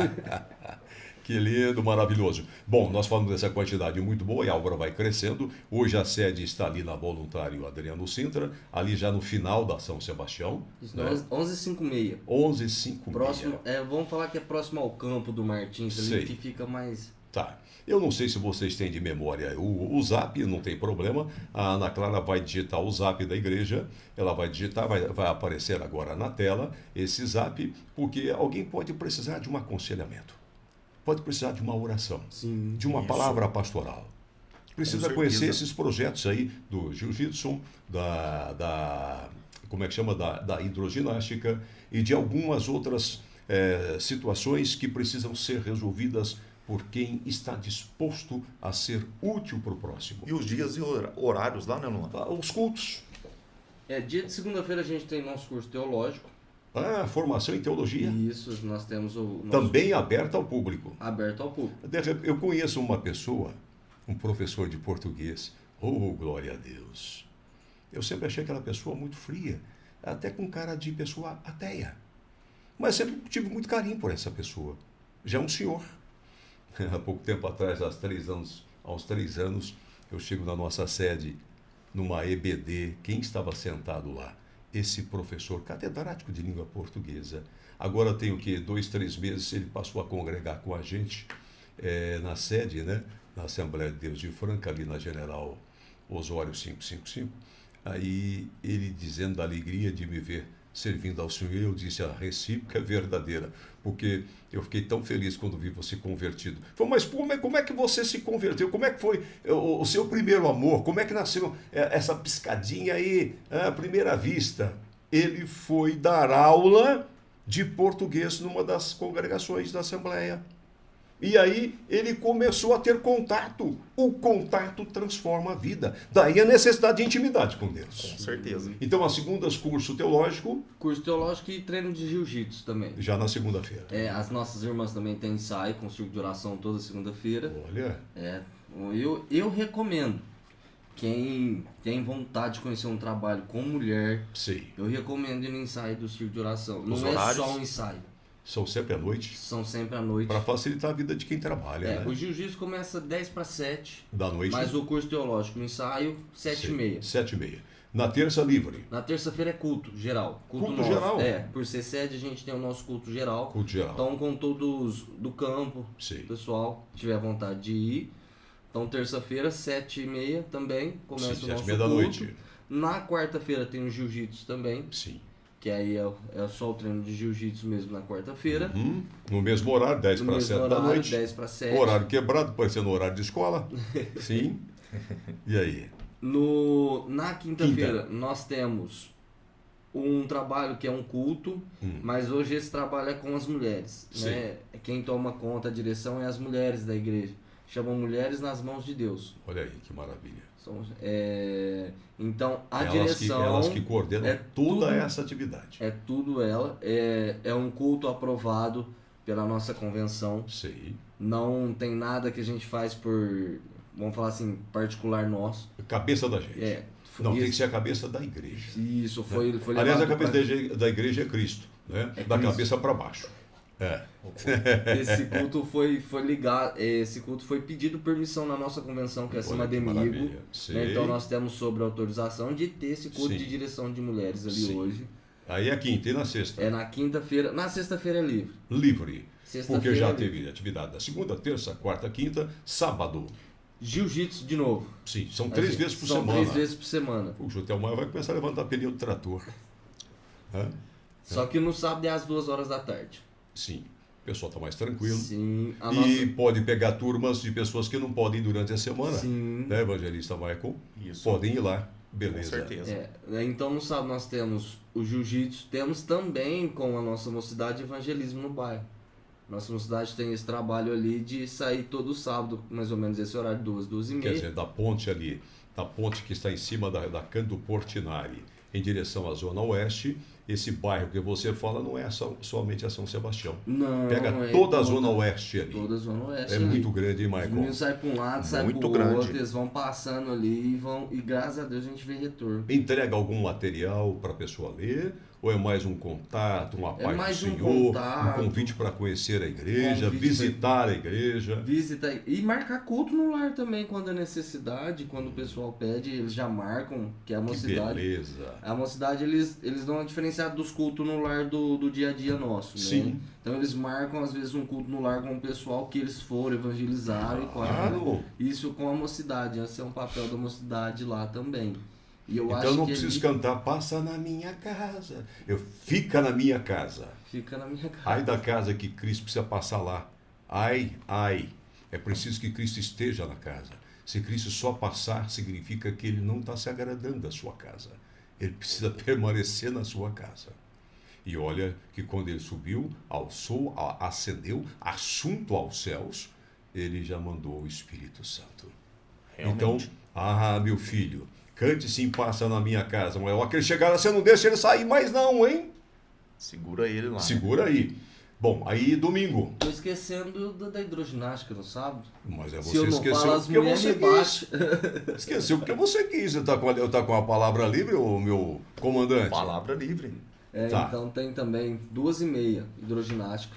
Que lindo, maravilhoso. Bom, nós falamos dessa quantidade muito boa e a obra vai crescendo. Hoje a sede está ali na Voluntário Adriano Sintra, ali já no final da São Sebastião. Isso, né? 11h56. 11h56. Próximo, vamos falar que é próximo ao campo do Martins, ali que fica mais... Tá. Eu não sei se vocês têm de memória o Zap, não tem problema. A Ana Clara vai digitar o Zap da igreja, ela vai digitar, vai aparecer agora na tela esse Zap, porque alguém pode precisar de um aconselhamento. Pode precisar de uma oração, de uma palavra pastoral. Precisa conhecer esses projetos aí do jiu-jitsu, como é que chama? Da hidroginástica e de algumas outras situações que precisam ser resolvidas por quem está disposto a ser útil para o próximo. E os dias e horários lá, né, Luan? Os cultos. Dia de segunda-feira a gente tem nosso curso teológico. Ah, formação em teologia. Isso, nós temos o nosso Também aberta ao público. aberto ao público. Eu conheço uma pessoa, um professor de português. Oh, glória a Deus. Eu sempre achei aquela pessoa muito fria, até com cara de pessoa ateia. Mas sempre tive muito carinho por essa pessoa. Já é um senhor. Há pouco tempo atrás, aos 3 anos, eu chego na nossa sede, numa EBD. Quem estava sentado lá? Esse professor catedrático de língua portuguesa. Agora tem o quê? 2, 3 meses, ele passou a congregar com a gente na sede, né? Na Assembleia de Deus de Franca, ali na General Osório 555. Aí ele dizendo da alegria de me ver servindo ao Senhor, eu disse: a recíproca é verdadeira, porque eu fiquei tão feliz quando vi você convertido. Falei: mas como é que você se converteu? Como é que foi o seu primeiro amor? Como é que nasceu essa piscadinha aí, à primeira vista? Ele foi dar aula de português numa das congregações da Assembleia. E aí ele começou a ter contato. O contato transforma a vida. Daí a necessidade de intimidade com Deus. Com certeza. Então, as segundas, curso teológico, Curso teológico e treino de jiu-jitsu também. já na segunda-feira. As nossas irmãs também têm ensaio com círculo de oração toda segunda-feira. Olha, Eu recomendo. Quem tem vontade de conhecer um trabalho com mulher, sei. eu recomendo ir no ensaio do círculo de oração. Os Não é horários? só um ensaio. São sempre à noite, São sempre à noite. para facilitar a vida de quem trabalha, né? O jiu-jitsu começa 10 para 7, Da noite. mas o curso teológico, o ensaio, 7h30. 7h30. Na terça, livre. Na terça-feira é culto geral. Culto nosso. geral? Por ser sede, a gente tem o nosso culto geral. Culto geral. Então, com todos do campo, Sim. o pessoal tiver vontade de ir. Então, terça-feira, 7h30 também, começa Sim, o nosso 7h30 da culto. noite. Na quarta-feira tem o jiu-jitsu também, Sim. que aí é só o treino de jiu-jitsu mesmo na quarta-feira. No mesmo horário, 10 No para mesmo 7 da horário, noite. 10 para 7. Horário quebrado, parecendo horário de escola. Sim. E aí? Na quinta-feira, nós temos um trabalho que é um culto, mas hoje esse trabalho é com as mulheres. Sim. Né? Quem toma conta, a direção é as mulheres da igreja. Chamam Mulheres nas Mãos de Deus. Olha aí, que maravilha. Então, a Elas direção... elas que coordenam é toda tudo- essa atividade. É tudo ela. É um culto aprovado pela nossa convenção. Sei. Não tem nada que a gente faz por, vamos falar assim, particular nosso. Cabeça da gente. Não, tem que Isso, ser a cabeça da igreja. isso foi Aliás, a levado cabeça pra- da igreja é Cristo, né? É Da Cristo. cabeça para baixo. É. Esse culto foi ligado, esse culto foi pedido permissão na nossa convenção, que é a Olha Cima que Demigo. maravilha. Né? Sei. Então nós temos sobre a autorização de ter esse culto Sim. de direção de mulheres ali Sim. hoje. Aí é quinta e na sexta. É na quinta-feira, na sexta-feira é livre. Livre. Sexta-feira Porque já é livre. teve atividade da segunda, terça, quarta, quinta, sábado. Jiu-jitsu de novo. Sim, são 3 vezes por São semana. 3 vezes por semana. Puxa, o Thelma vai começar a levantar pneu do trator. Hã? Só que no sábado é às 2h da tarde. Sim, o pessoal está mais tranquilo. Sim, a E nossa... pode pegar turmas de pessoas que não podem ir durante a semana. Sim. Né, Evangelista Michael? Isso. Podem ir lá. Com Beleza. certeza. Então no sábado nós temos o jiu-jitsu, temos também com a nossa mocidade evangelismo no bairro. Nossa mocidade tem esse trabalho ali de sair todo sábado, mais ou menos esse horário, 2h30. Quer dizer, da ponte ali, da ponte que está em cima da Canto Portinari, em direção à Zona Oeste, esse bairro que você fala não é somente a São Sebastião. Não, Pega é toda a Zona Oeste ali. Toda a Zona Oeste É ali. muito grande, hein, Os Michael? meninos saem para um lado, saem Muito para o grande. outro, eles vão passando ali e graças a Deus a gente vê retorno. Entrega algum material para a pessoa ler? Ou é mais um contato, uma paz mais do um Senhor, contato. um convite para conhecer a igreja, Convite visitar a igreja? Visita e marcar culto no lar também quando é necessidade, quando o pessoal pede, eles já marcam, que é a Que mocidade. beleza! A mocidade eles dão uma diferenciada dos cultos no lar do dia a dia nosso, né? Sim. Então eles marcam às vezes um culto no lar com o pessoal que eles foram, evangelizaram e Claro. isso com a mocidade, esse é um papel da mocidade lá também. E eu Então acho eu não que preciso ali cantar, passa na minha casa. Fica na minha casa. fica na minha casa. Ai da casa que Cristo precisa passar lá. Ai, ai. É preciso que Cristo esteja na casa. Se Cristo só passar, significa que ele não está se agradando da sua casa. Ele precisa permanecer na sua casa. E olha que quando ele subiu, ascendeu, assunto aos céus, ele já mandou o Espírito Santo. Realmente. Então, meu filho, cante sim, passa na minha casa. Mas ó, que ele chegar lá, você não deixa ele sair mais não, hein? Segura ele lá. Segura aí. Bom, aí domingo. Tô esquecendo da hidroginástica, não sabe? Mas é Se você eu não esqueceu falo, as porque mulheres você me quis. batem. Esqueceu porque você quis. Eu tá com a palavra livre, ô meu comandante? Palavra livre. Tá. Então tem também 2h30, hidroginástica.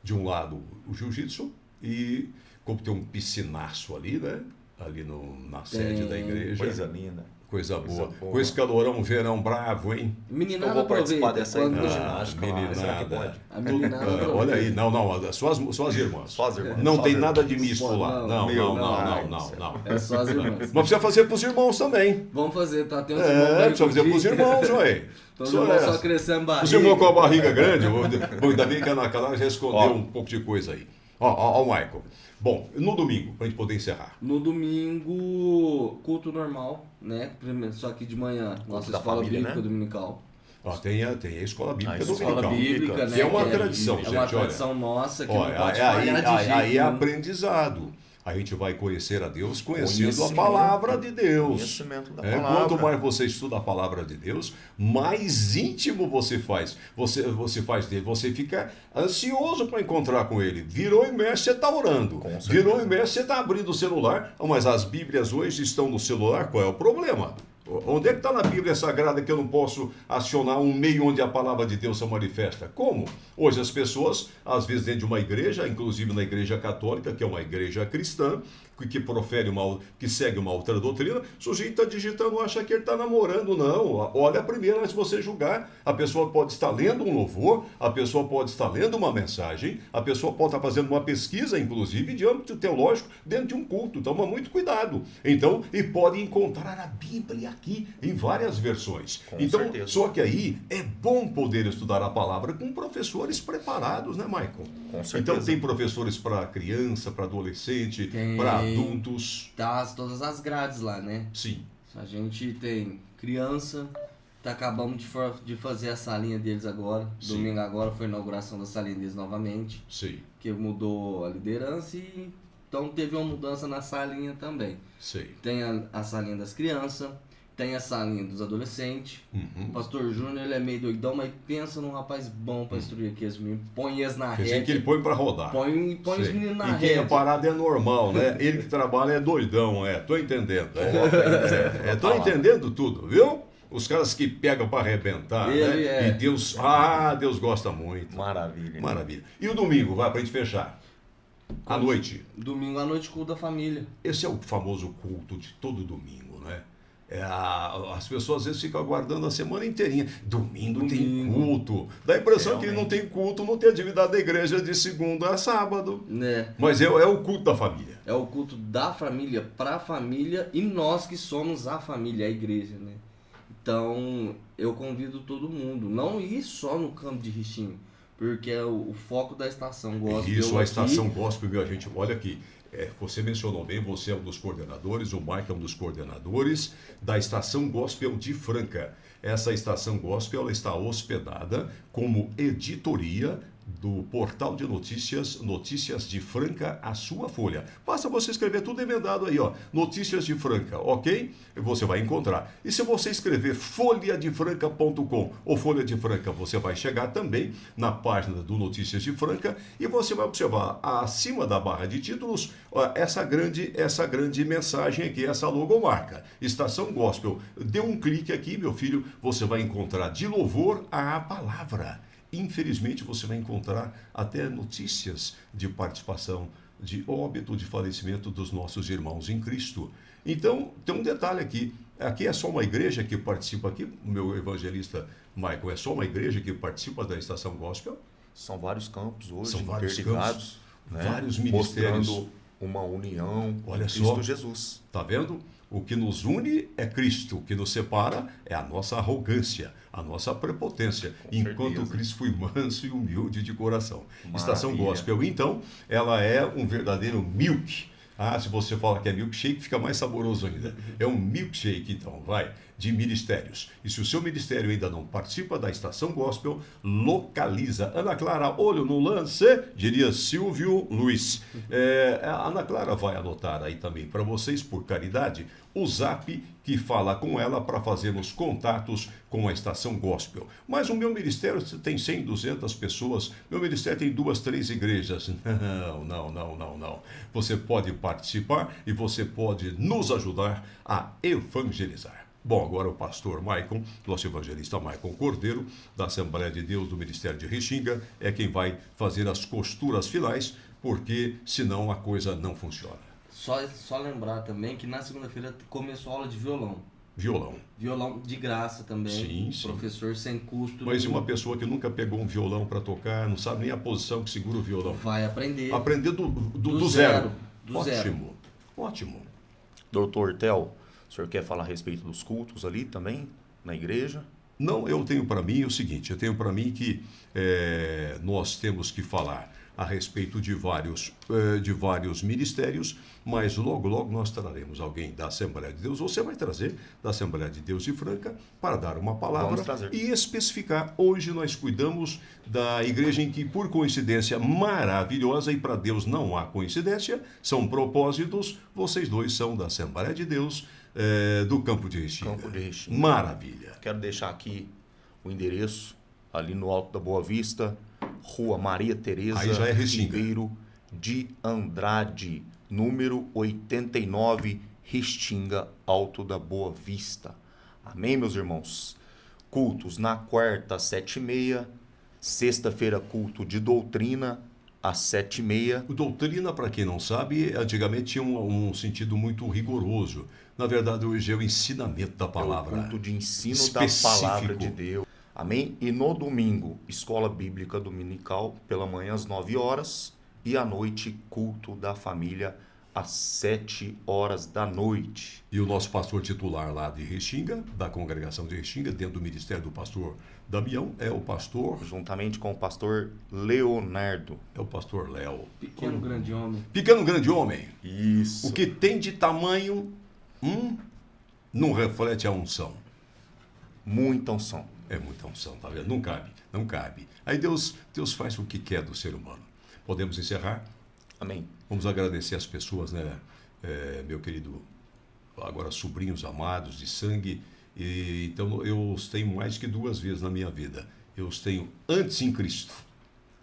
De um lado o jiu-jitsu e como tem um piscinaço ali, né? Ali na sede da igreja. Coisa linda. Coisa boa. boa. Com esse calorão, verão bravo, hein? Meninada Eu vou participar aproveita. dessa quando- hidroginástica lá. Será que pode? A meninada Ah, aproveita. olha aí, não, só as irmãs. Só as irmãs. Não Só tem as nada irmãs. de misto Pô, lá. não, Não. É só as irmãs. Mas precisa fazer pros irmãos também. Vamos fazer, tá? Tem uns irmãos É, bem precisa fazer pros gordinhos. irmãos, ué. Todos Só os irmãos só essa. crescendo a barriga. Os irmãos com a barriga grande, bom, ainda bem que a Ana Clara já escondeu Ó. um pouco de coisa aí. Ó, o Michael. Bom, no domingo, pra gente poder encerrar. No domingo, culto normal, né? Só que de manhã, nossa da escola família, bíblica né? dominical. Ó, tem a escola bíblica A dominical. Escola bíblica, né? Que é uma que tradição, é gente, uma olha. tradição nossa que Olha, não pode aí falhar de jeito é nenhum. aprendizado. A gente vai conhecer a Deus conhecendo a Conhecimento. palavra de Deus. Conhecimento da É, palavra. quanto mais você estuda a palavra de Deus, mais íntimo você faz. Você faz dele. Você fica ansioso para encontrar com ele. Virou e mexe, você está orando. Com certeza. Virou e mexe, você está abrindo o celular. Mas as Bíblias hoje estão no celular. Qual é o problema? Onde é que está na Bíblia Sagrada que eu não posso acionar um meio onde a palavra de Deus se manifesta? Como? Hoje as pessoas, às vezes dentro de uma igreja, inclusive na igreja católica, que é uma igreja cristã, que profere que segue uma outra doutrina, o sujeito está digitando, acha que ele está namorando, não. Olha primeiro antes de você julgar. A pessoa pode estar lendo um louvor, a pessoa pode estar lendo uma mensagem, a pessoa pode estar fazendo uma pesquisa, inclusive, de âmbito teológico, dentro de um culto. Toma muito cuidado. Então, e pode encontrar a Bíblia aqui em várias versões. Com então, certeza. só que aí é bom poder estudar a palavra com professores preparados, né, Michael? Com certeza. Então, tem professores para criança, para adolescente, Tem. para adultos. Tá todas as grades lá, né? Sim. A gente tem criança, acabamos de fazer a salinha deles agora. Sim. Domingo agora foi a inauguração da salinha deles novamente, Sei, que mudou a liderança e então teve uma mudança na salinha também. sei. Tem a salinha das crianças, tem a salinha dos adolescentes. Uhum. O pastor Júnior, ele é meio doidão, mas pensa num rapaz bom pra instruir aqui os meninos. Põe eles na Quer dizer que rede. ele põe para rodar. Põe os Sei. meninos na E quem é rede. parado é normal, né? Ele que trabalha é doidão, tô entendendo. Tô Fala. entendendo tudo, viu? Os caras que pegam para arrebentar, Ele né? é. E Deus gosta muito. Maravilha. Maravilha. E o domingo, vai pra gente fechar. À noite. Domingo à noite, culto da família. Esse é o famoso culto de todo domingo, né? As pessoas às vezes ficam aguardando a semana inteirinha. Domingo tem culto. Dá a impressão que não tem culto, não tem atividade da igreja de segunda a sábado. Né? Mas é o culto da família. É o culto da família pra família e nós que somos a família, a igreja, né? Então, eu convido todo mundo, não ir só no campo de Richinho, porque é o foco da estação gospel. Isso, a aqui. estação gospel, minha gente, olha aqui. Você mencionou bem, você é um dos coordenadores, o Mike é um dos coordenadores da Estação Gospel de Franca. Essa Estação Gospel ela está hospedada como editoria do portal de notícias, Notícias de Franca, a sua folha. Basta você escrever tudo emendado aí, ó, Notícias de Franca, ok? Você vai encontrar. E se você escrever folhadefranca.com ou Folha de Franca, você vai chegar também na página do Notícias de Franca e você vai observar acima da barra de títulos ó, essa grande mensagem aqui, essa logomarca, Estação Gospel. Dê um clique aqui, meu filho, você vai encontrar de louvor à palavra. Infelizmente, você vai encontrar até notícias de participação, de óbito, de falecimento dos nossos irmãos em Cristo. Então, tem um detalhe aqui. Aqui é só uma igreja que participa aqui, o meu evangelista Michael, é só uma igreja que participa da Estação Gospel? São vários campos hoje, São vários interligados, né? vários ministérios. Mostrando uma união Olha em só. Cristo Jesus. Tá vendo? O que nos une é Cristo, o que nos separa é a nossa arrogância, a nossa prepotência, Com enquanto certeza. Cristo foi manso e humilde de coração. Maravilha. Estação Gospel, então, ela é um verdadeiro milk. Se você fala que é milkshake, fica mais saboroso ainda. É um milkshake, então, vai. de ministérios. E se o seu ministério ainda não participa da Estação Gospel, localiza. Ana Clara, olho no lance, diria Silvio Luiz. A Ana Clara vai anotar aí também para vocês, por caridade, o zap que fala com ela para fazermos contatos com a Estação Gospel. Mas o meu ministério tem 100, 200 pessoas, meu ministério tem 2, 3 igrejas. Não. Você pode participar e você pode nos ajudar a evangelizar. Bom, agora o pastor Maicon, nosso evangelista Maicon Cordeiro, da Assembleia de Deus do Ministério de Restinga, é quem vai fazer as costuras finais, porque senão a coisa não funciona. Só lembrar também que na segunda-feira começou a aula de violão. Violão de graça também. Sim. Professor sem custo. Mas uma pessoa que nunca pegou um violão para tocar, não sabe nem a posição que segura o violão. Vai aprender. Aprender do zero. Zero. Ótimo. Doutor Tel, o senhor quer falar a respeito dos cultos ali também, na igreja? Não, eu tenho para mim o seguinte, eu tenho para mim que nós temos que falar a respeito de vários ministérios, mas logo nós traremos alguém da Assembleia de Deus. Você vai trazer da Assembleia de Deus de Franca para dar uma palavra e especificar. Hoje nós cuidamos da igreja em que, por coincidência maravilhosa, e para Deus não há coincidência, são propósitos, vocês dois são da Assembleia de Deus do Campo de Restinga. Maravilha. Quero deixar aqui o endereço, ali no Alto da Boa Vista, Rua Maria Tereza Ribeiro de Andrade, número 89, Restinga, Alto da Boa Vista. Amém, meus irmãos? Cultos na quarta, às 7h30. Sexta-feira, culto de doutrina, às 7h30. O doutrina, para quem não sabe, antigamente tinha um sentido muito rigoroso. Na verdade, hoje é o ensinamento da palavra. É o culto de ensino da palavra de Deus. Amém? E no domingo, escola bíblica dominical, pela manhã às 9 horas e à noite, culto da família às 7 horas da noite. E o nosso pastor titular lá de Restinga, da congregação de Restinga, dentro do ministério do pastor Damião, é o pastor... Juntamente com o pastor Leonardo. É o pastor Léo. Pequeno grande homem. Pequeno grande homem. Isso. O que tem de tamanho, não reflete a unção. Muita unção. É muita unção, tá vendo? Não cabe. Aí Deus faz o que quer do ser humano. Podemos encerrar? Amém. Vamos agradecer as pessoas, né? Meu querido, agora sobrinhos amados de sangue. Então eu os tenho mais que 2 vezes na minha vida. Eu os tenho antes em Cristo.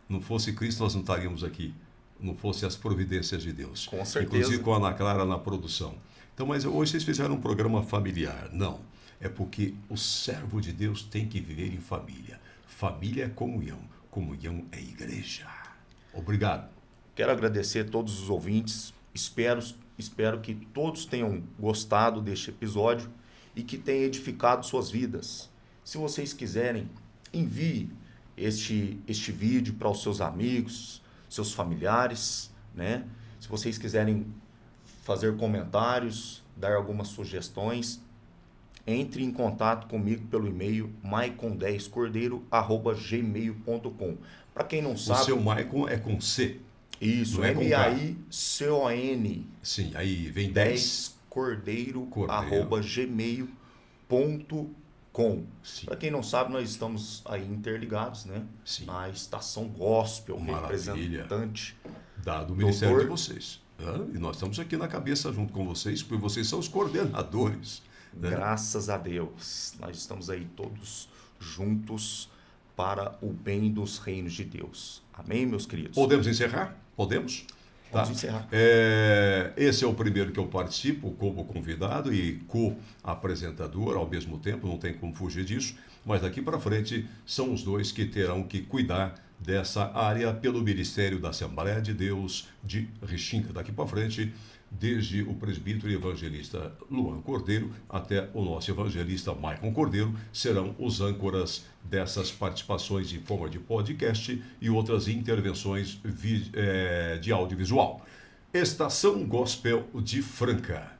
Não fosse Cristo, nós não estaríamos aqui. Não fosse as providências de Deus. Com certeza. Inclusive com a Ana Clara na produção. Então, mas hoje vocês fizeram um programa familiar. Não. É porque o servo de Deus tem que viver em família. Família é comunhão. Comunhão é igreja. Obrigado. Quero agradecer a todos os ouvintes. Espero que todos tenham gostado deste episódio e que tenha edificado suas vidas. Se vocês quiserem, envie este vídeo para os seus amigos, seus familiares, né? Se vocês quiserem fazer comentários, dar algumas sugestões, entre em contato comigo pelo e-mail maicon10cordeiro@gmail.com. Para quem não sabe... O seu Maicon é com C. Isso, MAICON. Sim, aí vem 10 cordeiro@gmail.com. Para quem não sabe, nós estamos aí interligados, né? Sim. Na Estação Gospel, Maravilha. representante do ministério de vocês. E nós estamos aqui na cabeça junto com vocês, porque vocês são os coordenadores. Né? Graças a Deus, nós estamos aí todos juntos para o bem dos reinos de Deus. Amém, meus queridos? Podemos encerrar? Podemos? Vamos encerrar. Esse é o primeiro que eu participo como convidado e co-apresentador ao mesmo tempo, não tem como fugir disso, mas daqui para frente são os dois que terão que cuidar dessa área pelo Ministério da Assembleia de Deus de Restinga. Daqui para frente, desde o presbítero e evangelista Luan Cordeiro até o nosso evangelista Maicon Cordeiro, serão os âncoras dessas participações em forma de podcast e outras intervenções de audiovisual. Estação Gospel de Franca.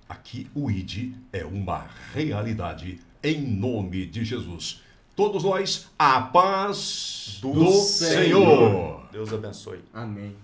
Aqui o ID é uma realidade em nome de Jesus. Todos nós, a paz do Senhor. Deus abençoe. Amém.